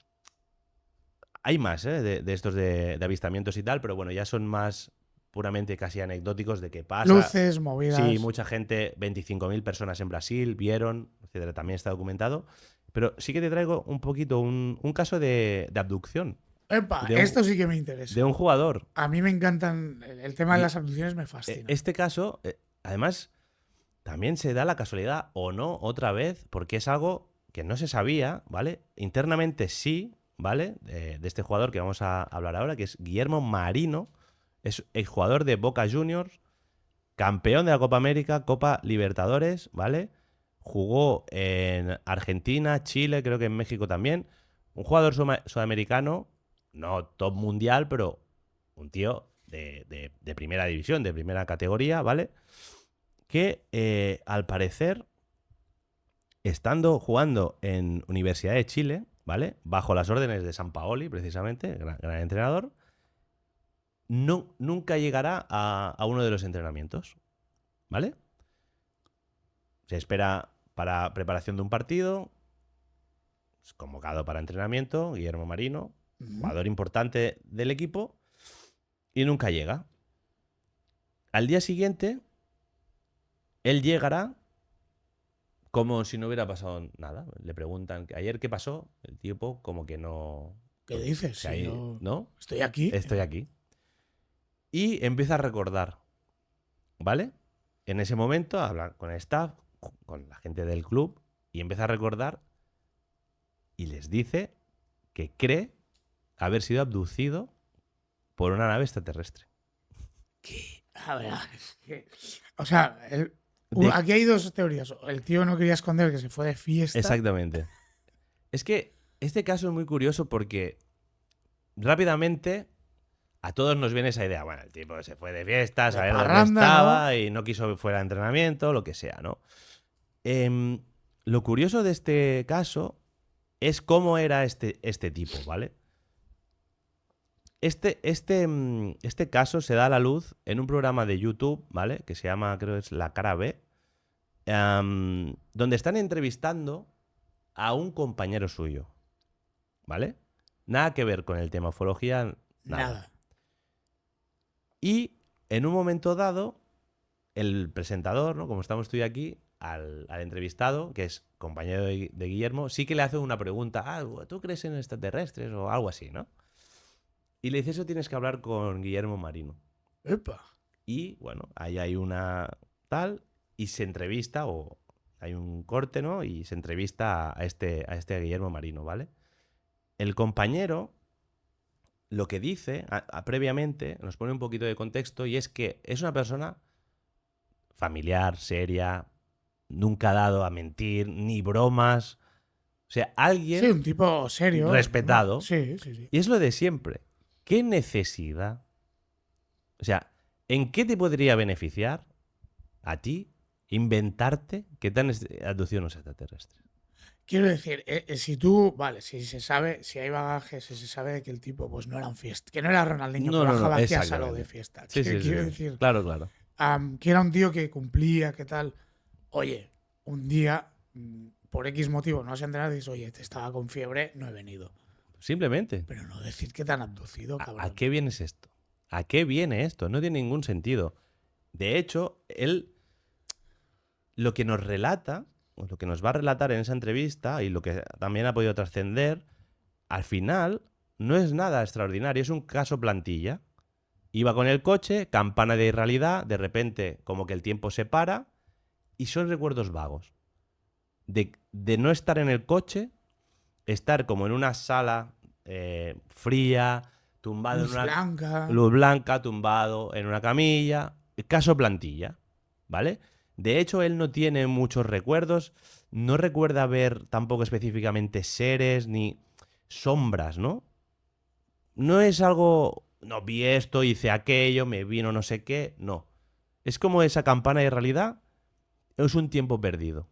hay más, de estos de avistamientos y tal, pero bueno, ya son más puramente casi anecdóticos de qué pasa. Luces, movidas. Sí, mucha gente, 25.000 personas en Brasil vieron, etcétera, también está documentado. Pero sí que te traigo un poquito un caso de abducción. Epa, esto sí que me interesa. De un jugador. A mí me encantan. El tema de las abducciones me fascina. Este caso, además, también se da la casualidad o no otra vez, porque es algo que no se sabía, ¿vale? Internamente sí, ¿vale? De este jugador que vamos a hablar ahora, que es Guillermo Marino, es exjugador de Boca Juniors, campeón de la Copa América, Copa Libertadores, ¿vale? Jugó en Argentina, Chile, creo que en México también. Un jugador sudamericano, no top mundial, pero un tío de primera división, de primera categoría, ¿vale? Que al parecer, jugando en Universidad de Chile, ¿vale? Bajo las órdenes de Sampaoli, precisamente, gran entrenador, nunca llegará a uno de los entrenamientos. ¿Vale? Se espera para preparación de un partido. Es convocado para entrenamiento, Guillermo Marino, jugador importante del equipo, y nunca llega. Al día siguiente, él llegará como si no hubiera pasado nada. Le preguntan, ¿ayer qué pasó? El tipo como que no... ¿Qué dices? O sea, Si ¿no? Estoy aquí. Estoy aquí. Y empieza a recordar, ¿vale? En ese momento habla con el staff, con la gente del club, y empieza a recordar y les dice que cree haber sido abducido por una nave extraterrestre. ¿Qué? A ver, es que... O sea, aquí hay dos teorías. El tío no quería esconder que se fue de fiesta. Exactamente. Es que este caso es muy curioso porque rápidamente a todos nos viene esa idea. Bueno, el tipo se fue de fiesta, a saber dónde estaba, ¿no? Y no quiso que fuera a entrenamiento, lo que sea, ¿no? Lo curioso de este caso es cómo era este tipo, ¿vale? Este caso se da a la luz en un programa de YouTube, ¿vale? Que se llama, creo que es La Cara B, donde están entrevistando a un compañero suyo, ¿vale? Nada que ver con el tema ufología, nada. Y en un momento dado, el presentador, ¿no? Como estamos tú y aquí, al entrevistado, que es compañero de Guillermo, sí que le hace una pregunta, ¿tú crees en extraterrestres? O algo así, ¿no? Y le dice, eso tienes que hablar con Guillermo Marino. ¡Epa! Y bueno, ahí hay una tal, y se entrevista, o hay un corte, ¿no? Y se entrevista a este Guillermo Marino, ¿vale? El compañero lo que dice previamente, nos pone un poquito de contexto, y es que es una persona familiar, seria, nunca ha dado a mentir, ni bromas. O sea, alguien... Sí, un tipo serio. Respetado. ¿No? Sí. Y es lo de siempre. ¿Qué necesidad? O sea, ¿en qué te podría beneficiar a ti inventarte que te han abducido unos extraterrestres? Quiero decir, si tú, vale, si se sabe, si hay bagaje, si se sabe de que el tipo pues no era un fiesta, que no era Ronaldinho, que bajaba aquí a Saló de fiesta. Sí, quiero decir, claro. Que era un tío que cumplía, que tal. Oye, un día, por X motivo, no has entrenado y dices, oye, te estaba con fiebre, no he venido. Simplemente. Pero no decir que te han abducido, cabrón. ¿A qué viene esto? ¿A qué viene esto? No tiene ningún sentido. De hecho, él lo que nos relata, o lo que nos va a relatar en esa entrevista, y lo que también ha podido trascender, al final no es nada extraordinario, es un caso plantilla. Iba con el coche, campana de irrealidad, de repente como que el tiempo se para, y son recuerdos vagos. De no estar en el coche, estar como en una sala fría, tumbado luz en una blanca. Luz blanca, tumbado en una camilla. Caso plantilla, ¿vale? De hecho, él no tiene muchos recuerdos, no recuerda ver tampoco específicamente seres ni sombras, ¿no? No es algo, no vi esto, hice aquello, me vino no sé qué, no. Es como esa campana de realidad, es un tiempo perdido,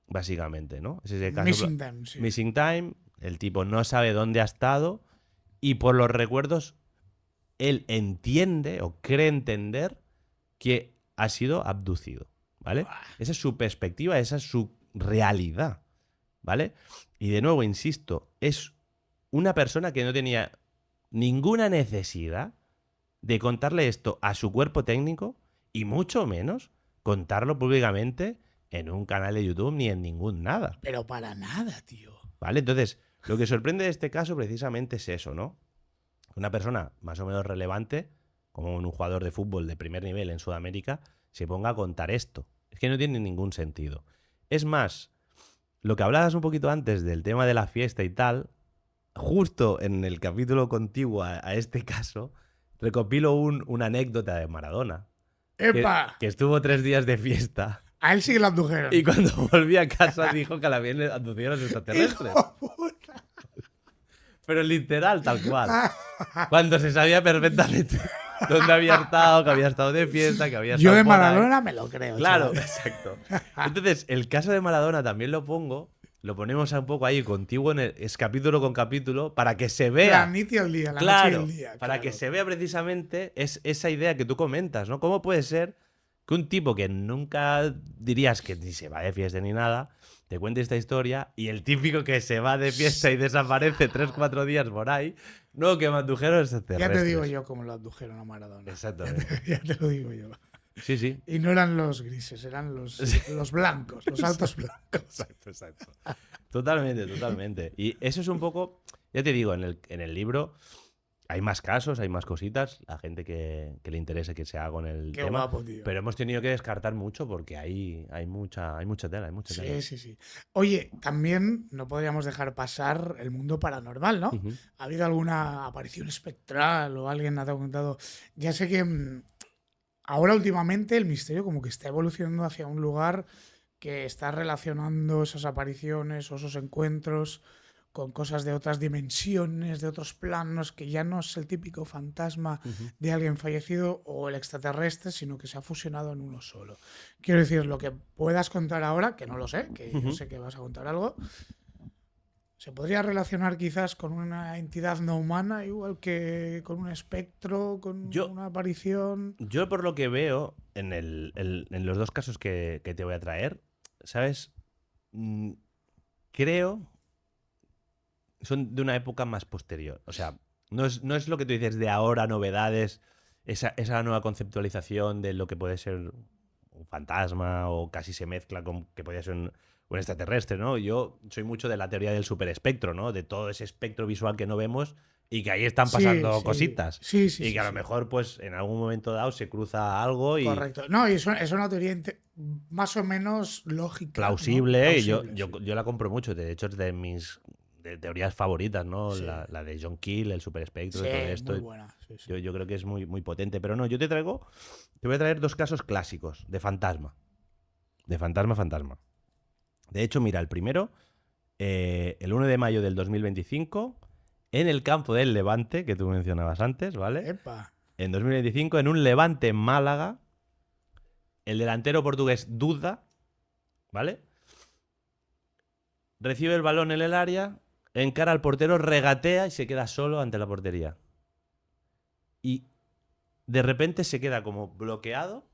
básicamente, ¿no? Es ese caso, Missing time, sí. Missing time, el tipo no sabe dónde ha estado y por los recuerdos él entiende o cree entender que ha sido abducido, ¿vale? Esa es su perspectiva, esa es su realidad, ¿vale? Y de nuevo, insisto, es una persona que no tenía ninguna necesidad de contarle esto a su cuerpo técnico y mucho menos contarlo públicamente en un canal de YouTube ni en ningún nada. Pero para nada, tío. ¿Vale? Entonces, lo que sorprende de este caso precisamente es eso, ¿no? Una persona más o menos relevante, como un jugador de fútbol de primer nivel en Sudamérica, se ponga a contar esto. Es que no tiene ningún sentido. Es más, lo que hablabas un poquito antes del tema de la fiesta y tal, justo en el capítulo contiguo a este caso, recopilo una anécdota de Maradona. ¡Epa! Que estuvo 3 días de fiesta. A él sí que lo abdujeron. Y cuando volví a casa dijo que le habían abducido a los extraterrestres. Pero literal, tal cual. Cuando se sabía perfectamente dónde había estado, que había estado de fiesta, que había estado. Yo de Maradona me lo creo. Claro, chaval. exacto. Entonces, el caso de Maradona también lo pongo lo ponemos un poco ahí contiguo, es capítulo con capítulo, para que se vea. La nit y el día, la Claro, noche y el día. para claro. que se vea precisamente esa idea que tú comentas, ¿no? ¿Cómo puede ser que un tipo que nunca dirías que ni se va de fiesta ni nada, te cuente esta historia y el típico que se va de fiesta y desaparece 3-4 días por ahí, no, que mandujeros extraterrestres. Ya te digo yo cómo lo abdujeron a Maradona. Exactamente. Ya te lo digo yo. Sí, sí. Y no eran los grises, eran los blancos, los altos blancos. Exacto. Totalmente, totalmente. Y eso es un poco, ya te digo, en el libro hay más casos, hay más cositas, la gente que le interese que se haga con el Qué tema. guapo, tío. Pero hemos tenido que descartar mucho porque hay mucha tela, hay mucha tela. Sí. Oye, también no podríamos dejar pasar el mundo paranormal, ¿no? Ujú. ¿Ha habido alguna aparición espectral o alguien ha comentado? Ya sé que ahora últimamente el misterio como que está evolucionando hacia un lugar que está relacionando esas apariciones o esos encuentros con cosas de otras dimensiones, de otros planos, que ya no es el típico fantasma de alguien fallecido o el extraterrestre, sino que se ha fusionado en uno solo. Quiero decir, lo que puedas contar ahora, que no lo sé, que yo sé que vas a contar algo, se podría relacionar quizás con una entidad no humana, igual que con un espectro, con una aparición. Yo por lo que veo en los dos casos que te voy a traer, ¿sabes? Creo son de una época más posterior. O sea, no es lo que tú dices de ahora, novedades, esa nueva conceptualización de lo que puede ser un fantasma o casi se mezcla con que podría ser un extraterrestre, ¿no? Yo soy mucho de la teoría del superespectro, ¿no? De todo ese espectro visual que no vemos y que ahí están pasando cositas. Sí, y que a lo mejor, pues, en algún momento dado se cruza algo y... Correcto. No, y es una teoría más o menos lógica. Plausible, ¿no? y Plausible, yo la compro mucho. De hecho, es de mis teorías favoritas, ¿no? Sí. La de John Keel, el superespectro, Sí, todo esto. muy buena. Sí. Yo creo que es muy, muy potente. Pero no, te voy a traer dos casos clásicos de fantasma. De fantasma. De hecho, mira, el primero, el 1 de mayo del 2025, en el campo del Levante, que tú mencionabas antes, ¿vale? Epa. En 2025, en un Levante en Málaga, el delantero portugués Duda, ¿vale? Recibe el balón en el área, encara al portero, regatea y se queda solo ante la portería. Y de repente se queda como bloqueado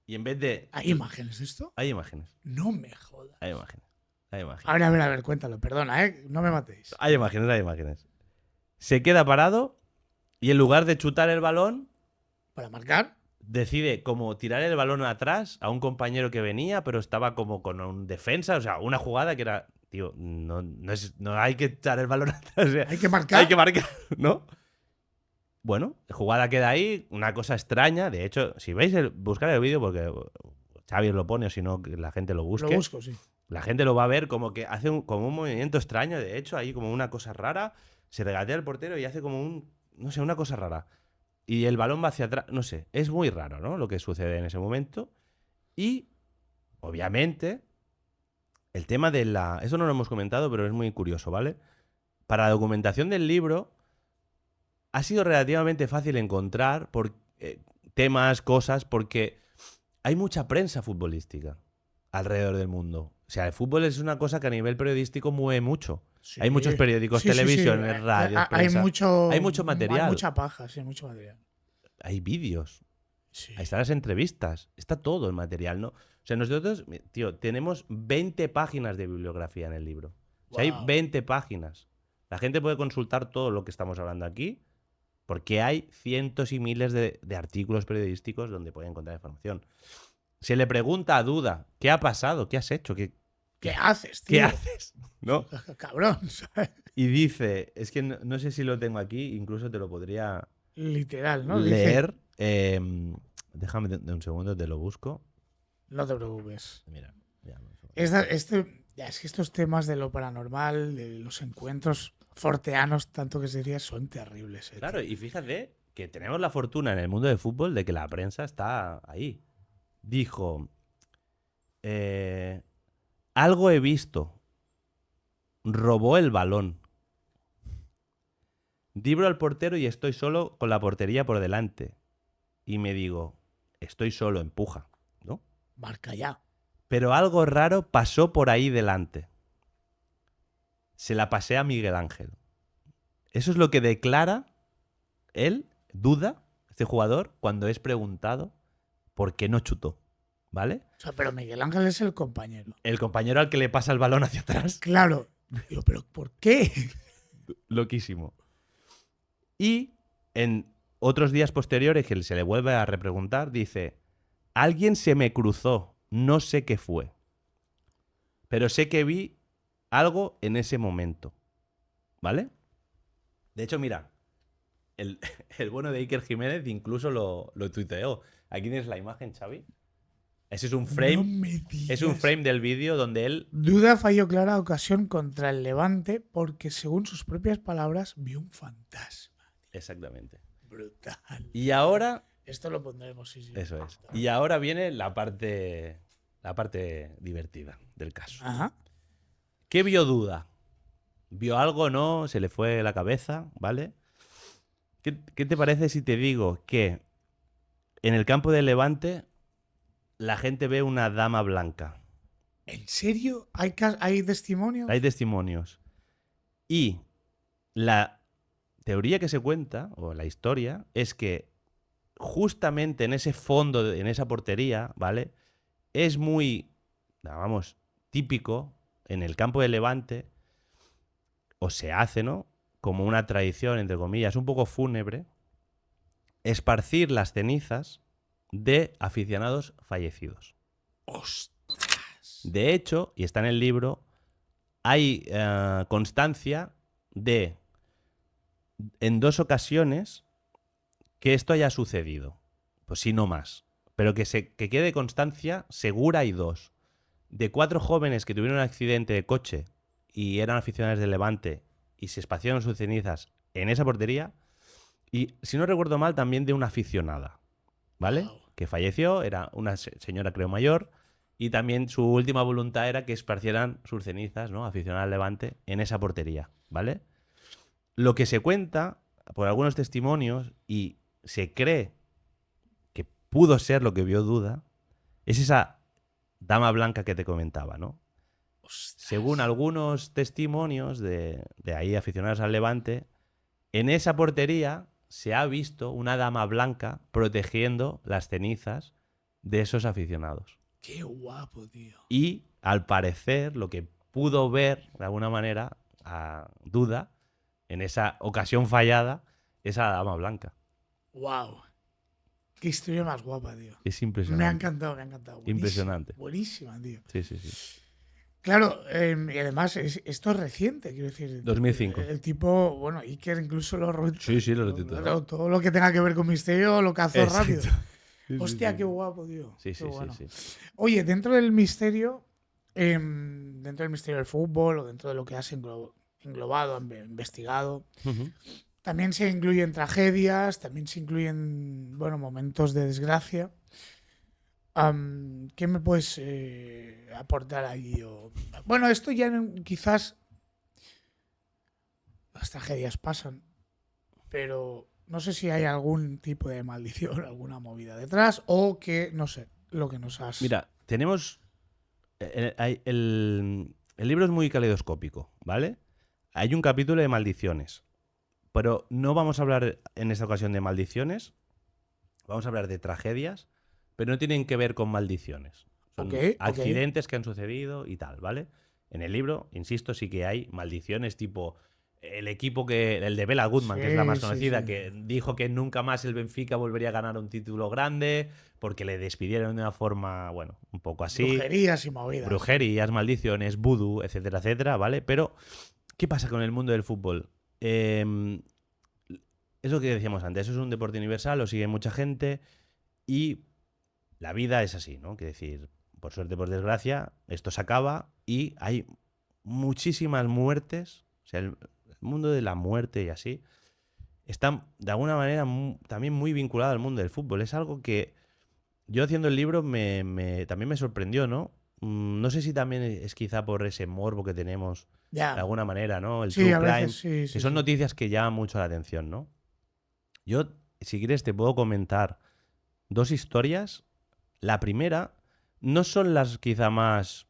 y en vez de... ¿Hay imágenes de esto? Hay imágenes. No me jodas. Hay imágenes. A ver, cuéntalo, perdona, no me matéis. Hay imágenes. Se queda parado y en lugar de chutar el balón... ¿Para marcar? Decide como tirar el balón atrás a un compañero que venía, pero estaba como con un defensa, o sea, una jugada que era, tío, no hay que echar el balón atrás. O sea, Hay que marcar. Hay que marcar, ¿no? Bueno, jugada queda ahí, una cosa extraña. De hecho, si veis, buscar el vídeo, porque Xavi lo pone, o si no, que la gente lo busque. Lo busco, sí. La gente lo va a ver como que hace como un movimiento extraño, de hecho, ahí como una cosa rara. Se regatea el portero y hace como no sé, una cosa rara. Y el balón va hacia atrás, no sé, es muy raro, ¿no? Lo que sucede en ese momento. Y, obviamente, el tema de eso no lo hemos comentado, pero es muy curioso, ¿vale? Para la documentación del libro, ha sido relativamente fácil encontrar temas, cosas, porque hay mucha prensa futbolística alrededor del mundo. O sea, el fútbol es una cosa que a nivel periodístico mueve mucho. Sí. Hay muchos periódicos, televisiones, radios, prensa. Hay mucho material. Hay mucha paja, sí, mucho material. Hay vídeos. Sí. Ahí están las entrevistas. Está todo el material, ¿no? O sea, nosotros, tío, tenemos 20 páginas de bibliografía en el libro. O sea, hay 20 páginas. La gente puede consultar todo lo que estamos hablando aquí porque hay cientos y miles de artículos periodísticos donde pueden encontrar información. Se le pregunta a Duda, ¿qué ha pasado? ¿Qué has hecho? ¿Qué haces, tío? ¿Qué haces? ¿No? Cabrón, ¿sabes? Y dice, es que no sé si lo tengo aquí, incluso te lo podría literal, ¿no? leer. Déjame de un segundo, te lo busco. No te preocupes. Mira, ya, es que estos temas de lo paranormal, de los encuentros forteanos, tanto que se diría, son terribles. Claro, tío. y fíjate que tenemos la fortuna en el mundo del fútbol de que la prensa está ahí. Dijo, algo he visto. Robó el balón. Dibro al portero y estoy solo con la portería por delante. Y me digo, estoy solo, empuja, ¿no? Marca ya. pero algo raro pasó por ahí delante. Se la pasé a Miguel Ángel. Eso es lo que declara él, duda, este jugador, cuando es preguntado por qué no chutó. ¿Vale? O sea, pero Miguel Ángel es el compañero. El compañero al que le pasa el balón hacia atrás. Claro. Digo, ¿pero por qué? Loquísimo. Y en otros días posteriores que se le vuelve a repreguntar, dice: alguien se me cruzó, no sé qué fue, pero sé que vi algo en ese momento. ¿Vale? De hecho, mira, el bueno de Iker Jiménez incluso lo tuiteó. Aquí tienes la imagen, Xavi. Ese es un frame. No me digas. Es un frame del vídeo donde él... Duda falló clara ocasión contra el Levante porque, según sus propias palabras, vio un fantasma. Exactamente. Brutal. Y ahora... Esto lo pondremos, sí. Eso es. Y ahora viene la parte divertida del caso. Ajá. ¿Qué vio Duda? ¿Vio algo, no? ¿Se le fue la cabeza? ¿Vale? ¿Qué te parece si te digo que en el campo del Levante la gente ve una dama blanca? ¿En serio? ¿Hay testimonios? Hay testimonios. Y la teoría que se cuenta, o la historia, es que justamente en ese fondo, en esa portería, ¿vale? Es muy, vamos, típico en el campo de Levante, o se hace, ¿no? Como una tradición, entre comillas, un poco fúnebre, esparcir las cenizas de aficionados fallecidos. ¡Ostras! De hecho, y está en el libro, hay constancia de, en 2 ocasiones, que esto haya sucedido. Pues sí, no más. Pero que quede constancia segura, hay 2. De 4 jóvenes que tuvieron un accidente de coche y eran aficionados del Levante y se esparcieron sus cenizas en esa portería. Y, si no recuerdo mal, también de una aficionada, ¿vale? Wow. Que falleció, era una señora, creo, mayor, y también su última voluntad era que esparcieran sus cenizas, ¿no? Aficionada al Levante, en esa portería, ¿vale? Lo que se cuenta por algunos testimonios, y se cree que pudo ser lo que vio Duda, es esa dama blanca que te comentaba, ¿no? Ostras. Según algunos testimonios de ahí aficionados al Levante, en esa portería se ha visto una dama blanca protegiendo las cenizas de esos aficionados. ¡Qué guapo, tío! Y, al parecer, lo que pudo ver, de alguna manera, a Duda, en esa ocasión fallada, es a la dama blanca. ¡Wow! ¡Qué historia más guapa, tío! Es impresionante. Me ha encantado. Buenísima, Impresionante. Buenísima, tío. Sí. Claro, y además esto es reciente, quiero decir. 2005. El tipo, bueno, Iker incluso lo Sí, lo retuiteó. todo lo que tenga que ver con misterio lo cazó Exacto. rápido. Sí, Hostia, sí. qué guapo, tío. Sí, Qué sí, bueno. sí. Oye, dentro del misterio del fútbol o dentro de lo que has englobado, investigado, Ujú. también se incluyen tragedias, también se incluyen, bueno, momentos de desgracia. ¿Qué me puedes aportar ahí? Bueno, esto ya quizás las tragedias pasan, pero no sé si hay algún tipo de maldición, alguna movida detrás o que, no sé, lo que nos has... Mira, tenemos... El libro es muy caleidoscópico, ¿vale? Hay un capítulo de maldiciones, pero no vamos a hablar en esta ocasión de maldiciones, vamos a hablar de tragedias, pero no tienen que ver con maldiciones. Son accidentes que han sucedido y tal, ¿vale? En el libro, insisto, sí que hay maldiciones tipo el de Bela Goodman, que es la más conocida, que dijo que nunca más el Benfica volvería a ganar un título grande porque le despidieron de una forma, bueno, un poco así. Brujerías y movidas. Brujerías, maldiciones, vudú, etcétera, etcétera, ¿vale? Pero, ¿qué pasa con el mundo del fútbol? Eso que decíamos antes, eso es un deporte universal, lo sigue mucha gente y la vida es así, ¿no? Quiere decir, por suerte, por desgracia, esto se acaba y hay muchísimas muertes. O sea, el mundo de la muerte y así está, de alguna manera, también muy vinculado al mundo del fútbol. Es algo que yo, haciendo el libro, también me sorprendió, ¿no? No sé si también es quizá por ese morbo que tenemos, de alguna manera, ¿no? El true crime, que son noticias que llaman mucho la atención, ¿no? Yo, si quieres, te puedo comentar 2 historias. La primera no son las quizá más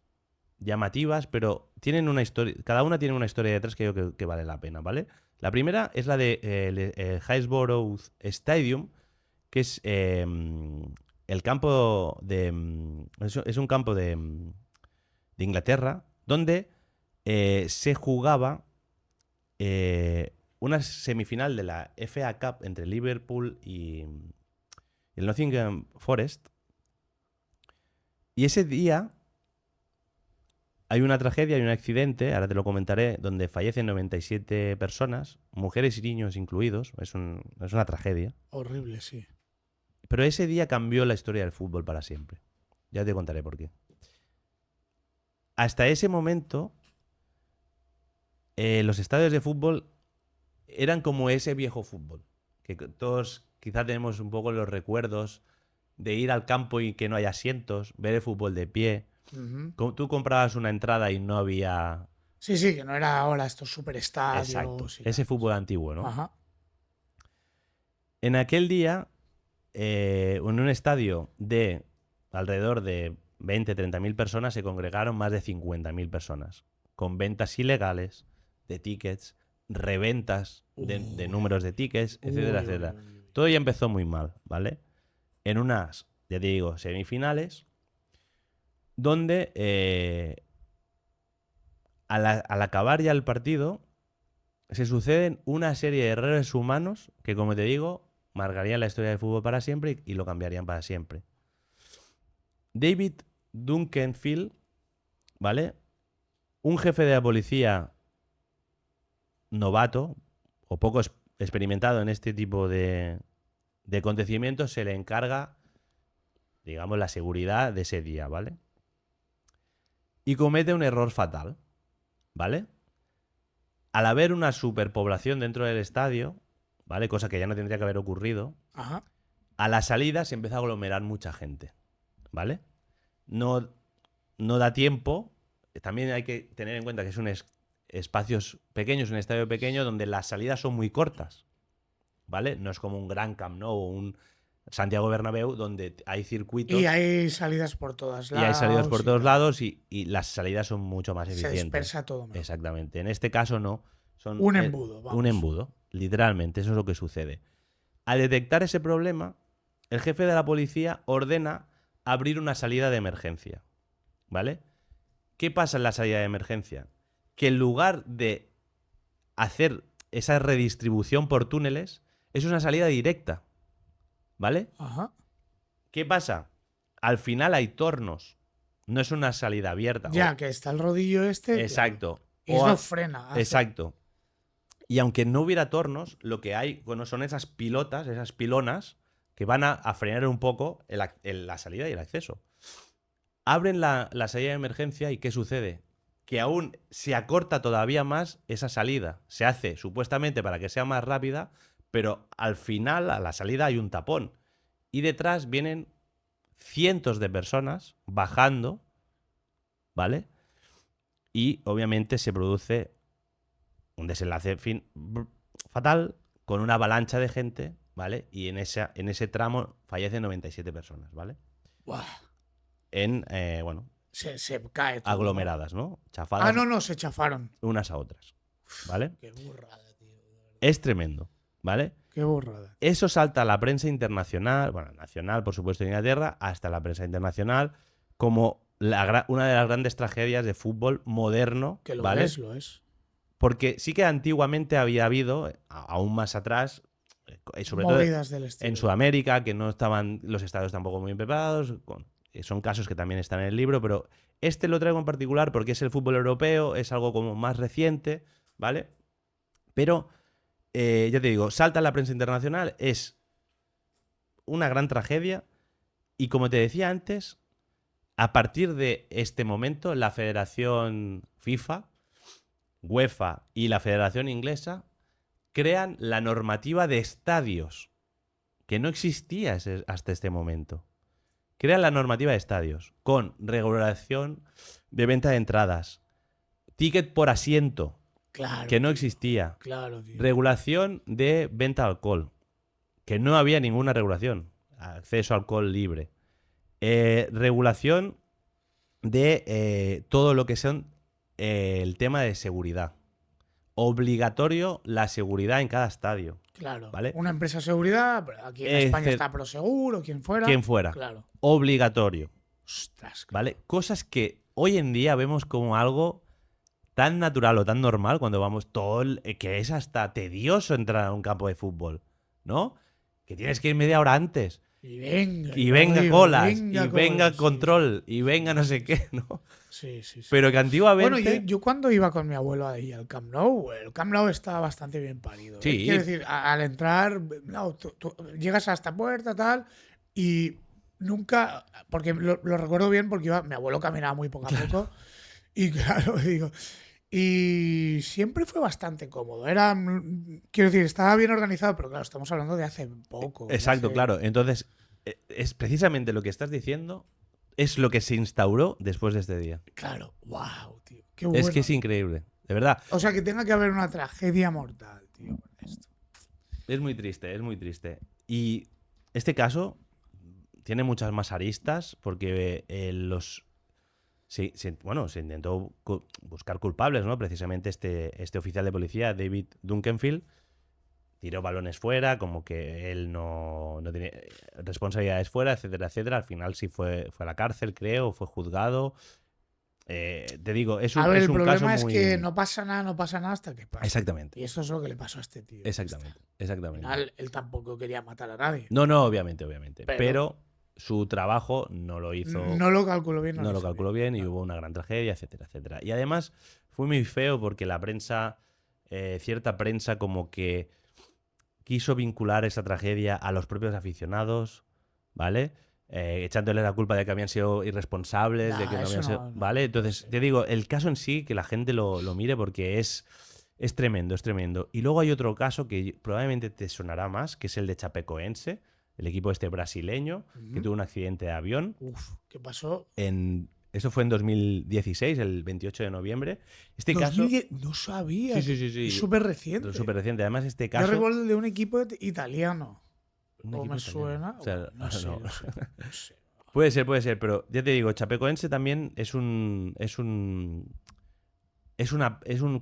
llamativas, pero tienen una historia, cada una tiene una historia detrás que yo creo que vale la pena, ¿vale? La primera es la de Hillsborough Stadium, que es el campo de... es un campo de Inglaterra, donde se jugaba una semifinal de la FA Cup entre Liverpool y el Nottingham Forest. Y ese día hay una tragedia, hay un accidente, ahora te lo comentaré, donde fallecen 97 personas, mujeres y niños incluidos. Es una tragedia. Horrible, sí. Pero ese día cambió la historia del fútbol para siempre. Ya te contaré por qué. Hasta ese momento, los estadios de fútbol eran como ese viejo fútbol. Que todos quizá tenemos un poco los recuerdos de ir al campo y que no haya asientos, ver el fútbol de pie. Tú comprabas una entrada y no había... Sí, que no era ahora estos superestadios. Exacto, ese fútbol antiguo, ¿no? Ajá. En aquel día, en un estadio de alrededor de 20-30.000 personas, se congregaron más de 50.000 personas, con ventas ilegales de tickets, reventas de números de tickets, etcétera, etcétera. Todo ya empezó muy mal, ¿vale? En unas, ya te digo, semifinales, donde al acabar ya el partido se suceden una serie de errores humanos que, como te digo, marcarían la historia del fútbol para siempre y lo cambiarían para siempre. David Duncanfield, ¿vale? Un jefe de la policía novato o poco experimentado en este tipo de acontecimientos, se le encarga, digamos, la seguridad de ese día, ¿vale? Y comete un error fatal, ¿vale? Al haber una superpoblación dentro del estadio, ¿vale? Cosa que ya no tendría que haber ocurrido. Ajá. A la salida se empieza a aglomerar mucha gente, ¿vale? No da tiempo. También hay que tener en cuenta que es un espacios pequeños, un estadio pequeño donde las salidas son muy cortas, ¿vale? No es como un gran Camp Nou o un Santiago Bernabéu donde hay circuitos. Y hay salidas por todos lados. Y hay salidas por todos lados y las salidas son mucho más eficientes. Se dispersa todo mejor. Exactamente. En este caso no. Son un embudo, vamos. Un embudo, literalmente. Eso es lo que sucede. Al detectar ese problema, el jefe de la policía ordena abrir una salida de emergencia, ¿vale? ¿Qué pasa en la salida de emergencia? Que en lugar de hacer esa redistribución por túneles, es una salida directa, ¿vale? Ajá. ¿Qué pasa? Al final hay tornos, no es una salida abierta. Ya, que está el rodillo este. Exacto. Y eso frena. Exacto. Y aunque no hubiera tornos, lo que hay, bueno, son esas pilotas, esas pilonas, que van a frenar un poco la salida y el acceso. Abren la salida de emergencia y ¿qué sucede? Que aún se acorta todavía más esa salida. Se hace supuestamente para que sea más rápida, pero al final, a la salida, hay un tapón. Y detrás vienen cientos de personas bajando, ¿vale? Y obviamente se produce un desenlace fatal con una avalancha de gente, ¿vale? Y en ese tramo fallecen 97 personas, ¿vale? Buah. Bueno, se cae todo, aglomeradas, ¿no? Chafadas. Ah, no, se chafaron. Unas a otras, ¿vale? Qué burrada, tío. Es tremendo, ¿vale? Qué burrada. Eso salta a la prensa internacional, bueno, nacional, por supuesto, en Inglaterra, hasta la prensa internacional, como una de las grandes tragedias de fútbol moderno, Que lo ¿vale? lo es. Porque sí que antiguamente había habido, aún más atrás, sobre movidas todo del estilo. en Sudamérica, que no estaban los estadios tampoco muy preparados. Son casos que también están en el libro, pero este lo traigo en particular porque es el fútbol europeo, es algo como más reciente, ¿vale? Pero, ya te digo, salta en la prensa internacional, es una gran tragedia y, como te decía antes, a partir de este momento, la Federación FIFA, UEFA y la Federación Inglesa crean la normativa de estadios, que no existía hasta este momento. Crean la normativa de estadios, con regulación de venta de entradas, ticket por asiento, claro, que no tío. existía, Claro, tío. regulación de venta de alcohol, que no había ninguna regulación, acceso a alcohol libre, regulación de todo lo que son el tema de seguridad. Obligatorio la seguridad en cada estadio. Claro. ¿Vale? Una empresa de seguridad, aquí en España está Prosegur o quien fuera. Quien fuera. Claro. Obligatorio. Ostras, ¿Vale? Cosas que hoy en día vemos como algo tan natural o tan normal cuando vamos que es hasta tedioso entrar a un campo de fútbol, ¿no? Que tienes que ir media hora antes. Y venga. Y venga colas, y colas, venga sí, control, y venga no sé qué, ¿no? Sí. Pero que antiguamente... Bueno, yo cuando iba con mi abuelo ahí al Camp Nou, el Camp Nou estaba bastante bien parido. Sí. Quiero decir, al entrar, no, tú llegas a esta puerta, tal, y nunca, porque lo recuerdo bien porque mi abuelo caminaba muy poco a poco, y claro, digo, y siempre fue bastante cómodo. Quiero decir, estaba bien organizado, pero claro, estamos hablando de hace poco. Exacto, claro. Entonces, es precisamente lo que estás diciendo, es lo que se instauró después de este día. Claro, wow, tío. Qué bueno. Es que es increíble, de verdad. O sea, que tenga que haber una tragedia mortal, tío, con esto. Es muy triste, es muy triste. Y este caso tiene muchas más aristas porque se intentó buscar culpables, ¿no? Precisamente este oficial de policía, David Duncanfield, tiró balones fuera, como que él no tenía responsabilidades fuera, etcétera, etcétera. Al final sí fue a la cárcel, creo, fue juzgado. Te digo, es un caso muy... El problema es que no pasa nada hasta que pasa. Exactamente. Y eso es lo que le pasó a este tío. Exactamente. Al final, él tampoco quería matar a nadie. No, obviamente. Pero su trabajo no lo hizo. No lo calculó bien. No lo calculó bien y hubo una gran tragedia, etcétera, etcétera. Y además fue muy feo porque la prensa, cierta prensa, como que quiso vincular esa tragedia a los propios aficionados, ¿vale? Echándole la culpa de que habían sido irresponsables, de que no habían sido. ¿Vale? Entonces, te digo, el caso en sí, que la gente lo mire porque es tremendo, es tremendo. Y luego hay otro caso que probablemente te sonará más, que es el de Chapecoense, el equipo brasileño, que tuvo un accidente de avión. ¿Qué pasó? Eso fue en 2016, el 28 de noviembre. Este caso... No sabía. Sí. Es súper reciente. Súper reciente. Además, este caso... Yo recuerdo de un equipo italiano. ¿O me suena? O sea, no sé. Puede ser, pero ya te digo, Chapecoense también es un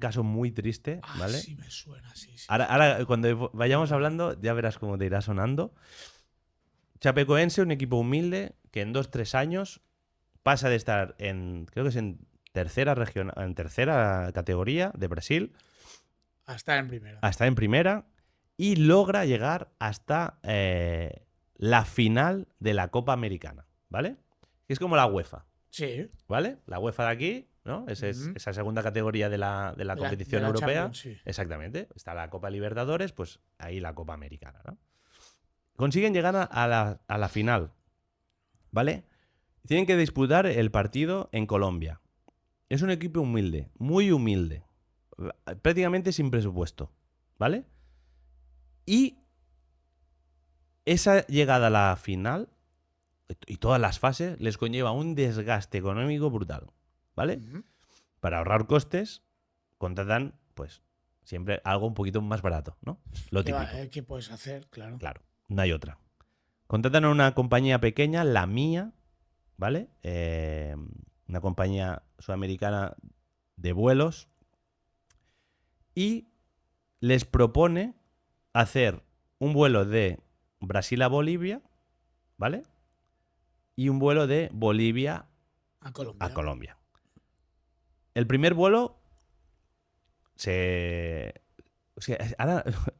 caso muy triste, ¿vale? Sí, me suena, sí. Ahora, cuando vayamos hablando, ya verás cómo te irá sonando. Chapecoense, un equipo humilde que en 2-3 años pasa de estar creo que es en tercera categoría de Brasil, a estar en primera, y logra llegar hasta la final de la Copa Americana, ¿vale? Que es como la UEFA. Sí. ¿Vale? La UEFA de aquí, ¿no? Es esa segunda categoría de la competición europea. Sí. Exactamente. Está la Copa Libertadores, pues ahí la Copa Americana, ¿no? Consiguen llegar a la final, ¿vale? Tienen que disputar el partido en Colombia. Es un equipo humilde, muy humilde, prácticamente sin presupuesto, ¿vale? Y esa llegada a la final y todas las fases les conlleva un desgaste económico brutal, ¿vale? Para ahorrar costes, contratan, pues, siempre algo un poquito más barato, ¿no? Lo típico. ¿Qué puedes hacer? Claro. No hay otra. Contratan a una compañía pequeña, la mía, ¿vale? Una compañía sudamericana de vuelos, y les propone hacer un vuelo de Brasil a Bolivia, ¿vale? Y un vuelo de Bolivia a Colombia. El primer vuelo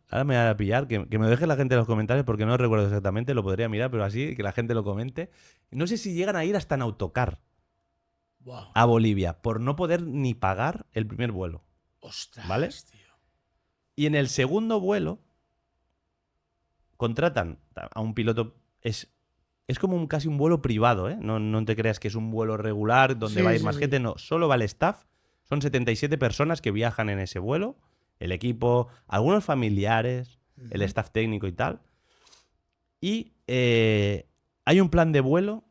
ahora me va a pillar, que me deje la gente en los comentarios porque no recuerdo exactamente, lo podría mirar, pero así, que la gente lo comente. No sé si llegan a ir hasta en autocar a Bolivia por no poder ni pagar el primer vuelo. Ostras, ¿vale? Tío. Y en el segundo vuelo contratan a un piloto. Es como casi un vuelo privado, ¿eh? No te creas que es un vuelo regular donde va a ir más gente. No, solo va el staff. Son 77 personas que viajan en ese vuelo. El equipo, algunos familiares, el staff técnico y tal. Y hay un plan de vuelo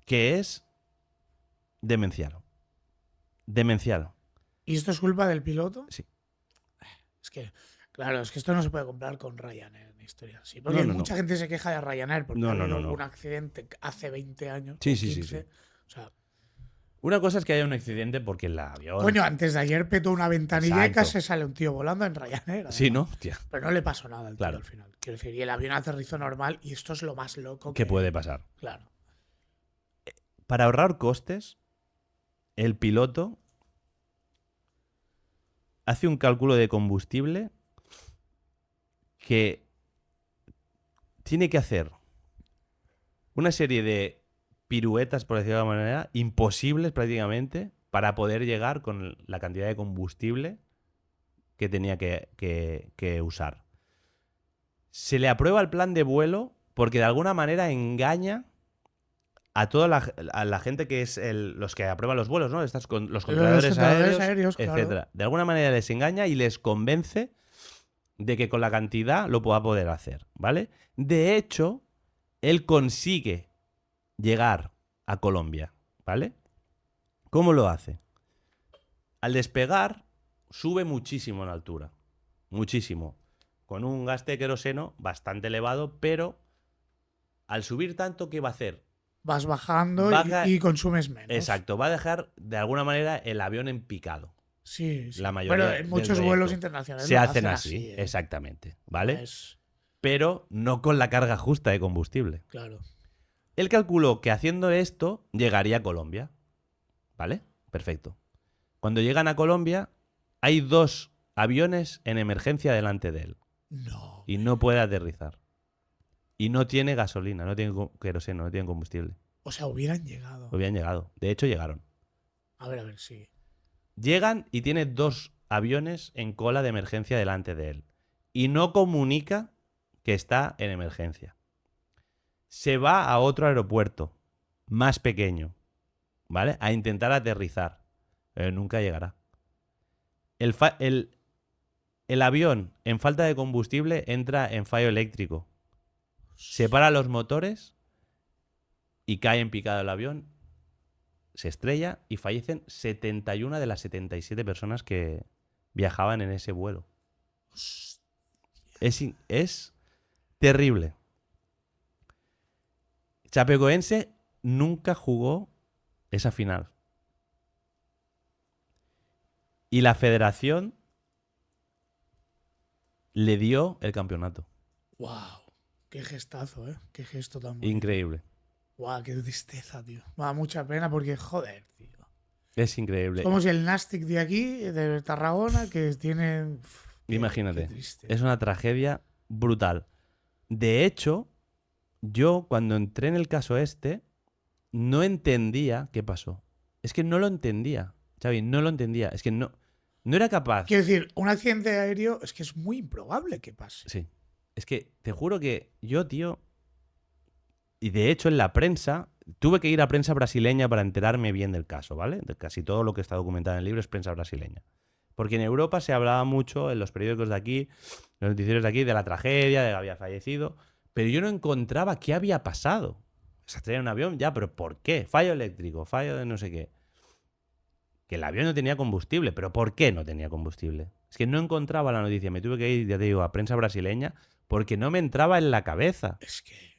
que es demencial. Demencial. ¿Y esto es culpa del piloto? Sí. Es que, claro, es que esto no se puede comprar con Ryanair en historia así. Porque mucha gente se queja de Ryanair porque ha habido un accidente hace 20 años. Sí. O sea, Una cosa es que haya un accidente porque el avión. Coño, antes de ayer petó una ventanilla y Exacto. casi sale un tío volando en Ryanair. Sí, además. ¿no? Hostia, Pero no le pasó nada al tío Claro. al final. Quiero decir, y el avión aterrizó normal y esto es lo más loco ¿qué puede pasar? Claro. Para ahorrar costes, el piloto hace un cálculo de combustible que tiene que hacer una serie de piruetas, por decirlo de alguna manera, imposibles prácticamente, para poder llegar con la cantidad de combustible que tenía que usar. Se le aprueba el plan de vuelo porque de alguna manera engaña a toda la gente que es los que aprueban los vuelos, ¿no? Los controladores controladores aéreos, aéreos, claro. etcétera. De alguna manera les engaña y les convence de que con la cantidad lo va a poder hacer, ¿vale? De hecho, él consigue llegar a Colombia, ¿vale? ¿Cómo lo hace? Al despegar, sube muchísimo en altura. Muchísimo. Con un gasto de queroseno bastante elevado, pero al subir tanto, ¿qué va a hacer? Vas bajando Baja- y consumes menos. Exacto, va a dejar de alguna manera el avión en picado. Sí, sí. La mayoría Pero en del muchos trayecto. vuelos internacionales Se lo hacen así, ¿eh? exactamente, ¿vale? No es- Pero no con la carga justa de combustible. Claro. Él calculó que haciendo esto llegaría a Colombia, ¿vale? Perfecto. Cuando llegan a Colombia, hay 2 aviones en emergencia delante de él No. y no puede aterrizar. Y no tiene gasolina, no tiene queroseno, no tiene combustible. O sea, hubieran llegado. Habían llegado. De hecho, llegaron. A ver, sí. Llegan y tiene 2 aviones en cola de emergencia delante de él. Y no comunica que está en emergencia. Se va a otro aeropuerto, más pequeño, ¿vale? A intentar aterrizar. Pero nunca llegará. El avión, en falta de combustible, entra en fallo eléctrico. Se para los motores y cae en picado el avión. Se estrella y fallecen 71 de las 77 personas que viajaban en ese vuelo. Es terrible. Chapecoense nunca jugó esa final. Y la federación le dio el campeonato. Wow. Qué gestazo, ¿eh? Qué gesto tan bonito. Increíble. Wow, qué tristeza, tío. Me da mucha pena porque, joder, tío. Es increíble. Es como si el Nastic de aquí, de Tarragona, que tiene. Imagínate. Qué triste. Es una tragedia brutal. De hecho, yo cuando entré en el caso este, no entendía qué pasó. Es que no lo entendía, Xavi, no lo entendía. Es que no era capaz. Quiero decir, un accidente aéreo es que es muy improbable que pase. Sí. Es que te juro que yo, tío, y de hecho en la prensa, tuve que ir a prensa brasileña para enterarme bien del caso, ¿vale? De casi todo lo que está documentado en el libro es prensa brasileña. Porque en Europa se hablaba mucho, en los periódicos de aquí, en los noticieros de aquí, de la tragedia, de que había fallecido, pero yo no encontraba qué había pasado. Se estrella un avión, ya, pero ¿por qué? Fallo eléctrico, fallo de no sé qué. Que el avión no tenía combustible, pero ¿por qué no tenía combustible? Es que no encontraba la noticia, me tuve que ir, ya te digo, a prensa brasileña porque no me entraba en la cabeza.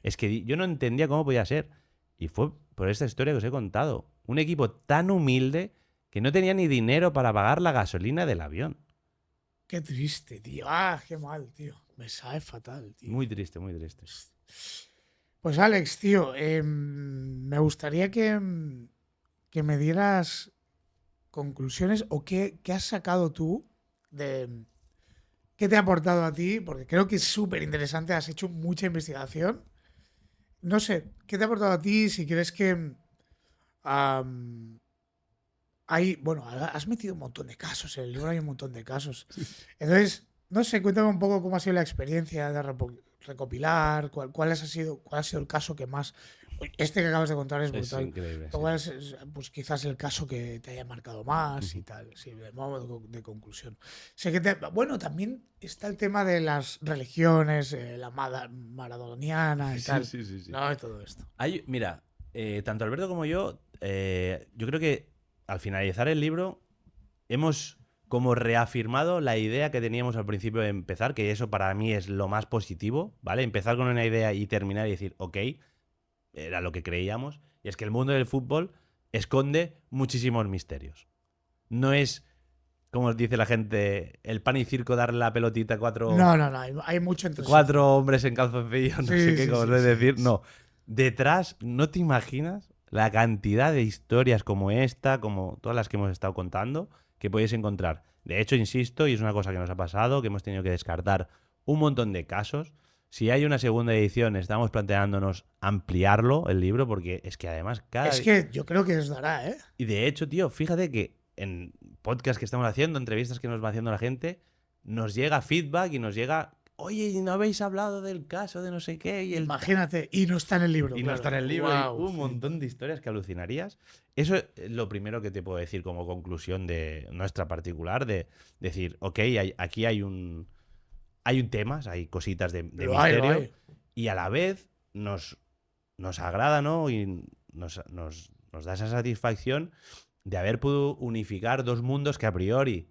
Es que yo no entendía cómo podía ser. Y fue por esta historia que os he contado. Un equipo tan humilde que no tenía ni dinero para pagar la gasolina del avión. Qué triste, tío. Ah, qué mal, tío. Me sabe fatal, tío. Muy triste, muy triste. Pues Alex, tío, me gustaría que me dieras conclusiones o qué has sacado tú de qué te ha aportado a ti, porque creo que es súper interesante, has hecho mucha investigación. No sé, ¿qué te ha aportado a ti? Si crees que has metido un montón de casos, en el libro hay un montón de casos. Entonces, no sé, cuéntame un poco cómo ha sido la experiencia de recopilar, cuál ha sido el caso que más. Este que acabas de contar es brutal. Es increíble. ¿Cuál es, pues quizás el caso que te haya marcado más y tal? Sí, de modo de conclusión. Sé que también está el tema de las religiones, la maradoniana y tal. Sí. No, y todo esto. Mira, tanto Alberto como yo creo que al finalizar el libro hemos como reafirmado la idea que teníamos al principio de empezar, que eso para mí es lo más positivo, ¿vale? Empezar con una idea y terminar y decir, ok, era lo que creíamos, y es que el mundo del fútbol esconde muchísimos misterios. No es, como dice la gente, el pan y circo darle la pelotita a No, hay mucho entre cuatro hombres en calzoncillos, no sé qué, como es decir. sí. No. Detrás, no te imaginas la cantidad de historias como esta, como todas las que hemos estado contando, que podéis encontrar. De hecho, insisto, y es una cosa que nos ha pasado, que hemos tenido que descartar un montón de casos. Si hay una segunda edición, estamos planteándonos ampliarlo, el libro, porque es que además Es que yo creo que os dará, ¿eh? Y de hecho, tío, fíjate que en podcast que estamos haciendo, entrevistas que nos va haciendo la gente, nos llega feedback y nos llega, oye, ¿y no habéis hablado del caso de no sé qué? Y Imagínate, y no está en el libro. Y claro. no está en el libro. Wow, y un montón de historias que alucinarías. Eso es lo primero que te puedo decir como conclusión de nuestra particular, de decir, ok, aquí hay un tema, hay cositas de misterio, y a la vez nos agrada, ¿no? Y nos da esa satisfacción de haber podido unificar dos mundos que a priori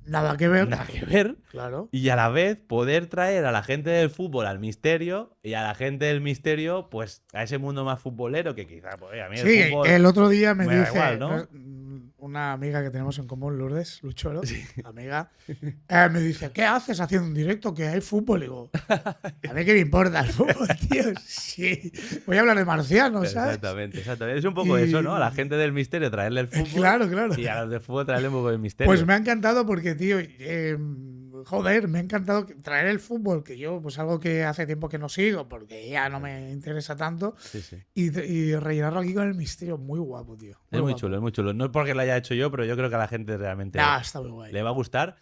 nada que ver. Claro. Y a la vez poder traer a la gente del fútbol al misterio y a la gente del misterio, pues a ese mundo más futbolero que quizá, pues, a mí el fútbol. El otro día me dice igual, ¿no? Una amiga que tenemos en común, Lourdes Luchoro, amiga, me dice, ¿qué haces haciendo un directo que hay fútbol? Y digo, a mí qué me importa el fútbol, tío. Sí, voy a hablar de marcianos, ¿sabes? Exactamente. Es un poco eso, ¿no? A la gente del misterio traerle el fútbol. Claro. Y a los del fútbol traerle un poco el misterio. Pues me ha encantado porque, tío, joder, me ha encantado traer el fútbol, que yo, pues algo que hace tiempo que no sigo, porque ya no me interesa tanto, y rellenarlo aquí con el misterio. Muy guapo, tío. Es muy chulo. No es porque lo haya hecho yo, pero yo creo que a la gente realmente está muy guay. le va a gustar.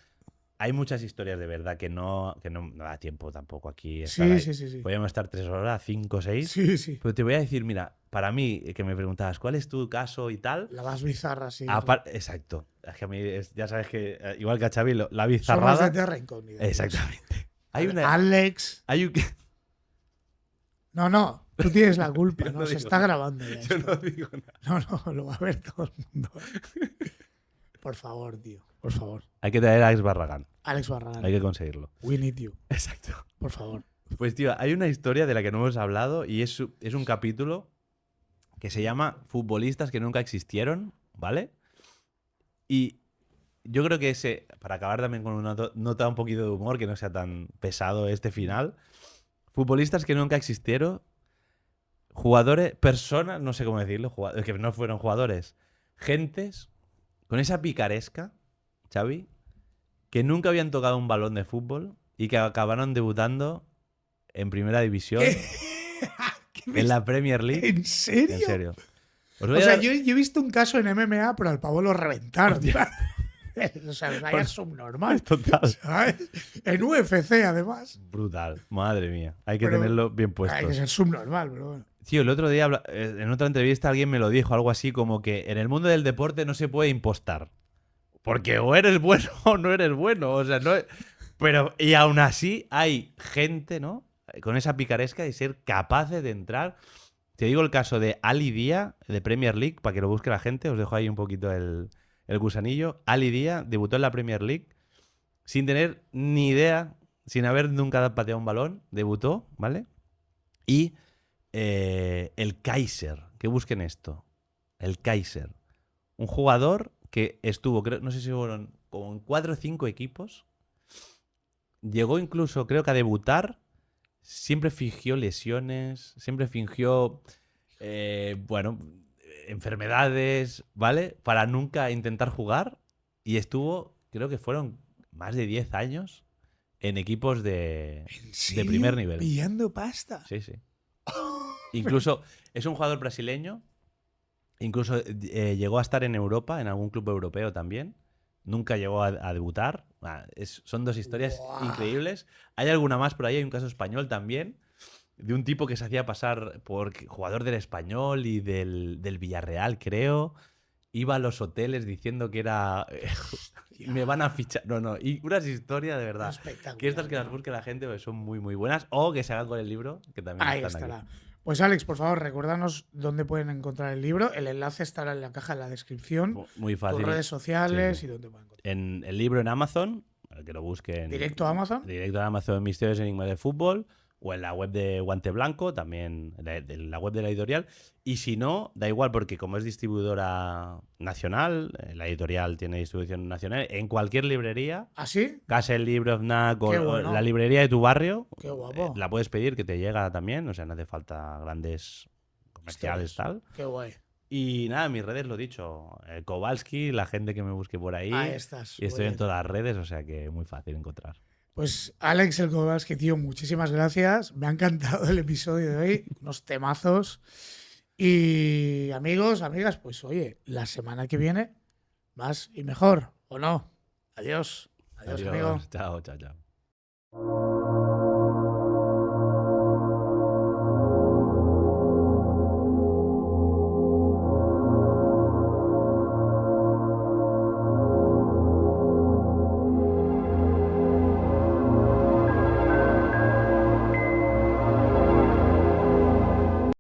Hay muchas historias de verdad que no da tiempo tampoco aquí. Sí. Podríamos estar 3 horas, 5, 6. Sí. Pero te voy a decir, mira, para mí, que me preguntabas, ¿cuál es tu caso y tal? La más bizarra, sí. Exacto. Es que a mí, ya sabes que, igual que a Xavi, la bizarrada. Somos de Terra Incógnita. Exactamente. Alex. No, tú tienes la culpa, ¿no? Se está grabando ya. Yo no digo nada. No, lo va a ver todo el mundo. Por favor, tío. Por favor. Hay que traer a Alex Barragán. Hay que conseguirlo. We need you. Exacto. Por favor. Pues, tío, hay una historia de la que no hemos hablado y es un capítulo que se llama Futbolistas que nunca existieron, ¿vale? Y yo creo que para acabar también con una nota un poquito de humor, que no sea tan pesado este final, futbolistas que nunca existieron, jugadores, personas, no sé cómo decirlo, que no fueron jugadores, gentes con esa picaresca, Xavi, que nunca habían tocado un balón de fútbol y que acabaron debutando en primera división en la Premier League. ¿En serio? En serio. O sea, yo he visto un caso en MMA, pero al pavo lo reventaron. O sea, es subnormal. Total. ¿Sabes? En UFC, además. Brutal. Madre mía. Hay que tenerlo bien puesto. Hay que ser subnormal, pero bueno. Tío, el otro día, en otra entrevista, alguien me lo dijo, algo así como que en el mundo del deporte no se puede impostar. Porque o eres bueno o no eres bueno. O sea, no. Pero, y aún así, hay gente, ¿no? Con esa picaresca de ser capaces de entrar. Te digo el caso de Ali Dia, de Premier League, para que lo busque la gente. Os dejo ahí un poquito el gusanillo. Ali Dia debutó en la Premier League sin tener ni idea, sin haber nunca pateado un balón. Debutó, ¿vale? Y el Kaiser, que busquen esto. El Kaiser. Un jugador que estuvo, no sé si fueron como en 4 o 5 equipos. Llegó incluso, creo que a debutar. Siempre fingió lesiones, siempre fingió, enfermedades, ¿vale? Para nunca intentar jugar. Y estuvo, creo que fueron más de 10 años en equipos de primer nivel. Pillando pasta. Sí. Incluso es un jugador brasileño. Incluso llegó a estar en Europa, en algún club europeo también. Nunca llegó a debutar. Son dos historias increíbles. Hay alguna más por ahí. Hay un caso español también. De un tipo que se hacía pasar por jugador del Español y del Villarreal, creo. Iba a los hoteles diciendo que era... me van a fichar. No. Y unas historias de verdad. Que estas que las busque la gente pues son muy, muy buenas. O que se hagan con el libro, que también ahí están estará. aquí. Pues Alex, por favor, recuérdanos dónde pueden encontrar el libro. El enlace estará en la caja de la descripción. Muy fácil. Tus redes sociales y dónde pueden encontrar. El libro en Amazon, que lo busquen. ¿Directo a Amazon? Directo a Amazon, Misterios y Enigmas de Fútbol. o en la web de Guante Blanco, también en la web de la editorial. Y si no, da igual, porque como es distribuidora nacional, la editorial tiene distribución nacional, en cualquier librería, ¿Ah, sí? Casa el Libro, FNAC Qué o bueno. la librería de tu barrio, Qué guapo. la puedes pedir, que te llega también, o sea, no hace falta grandes comerciales, Ostras, tal. Qué guay. Y nada, mis redes lo dicho, Kowalski, la gente que me busque por ahí. Ahí estás. Y estoy en todas las redes, o sea que muy fácil encontrar. Pues Alex el Kowalski, tío, muchísimas gracias. Me ha encantado el episodio de hoy, unos temazos. Y amigos, amigas, pues oye, la semana que viene, más y mejor, ¿o no? Adiós. Adiós, amigo. Chao, chao, chao.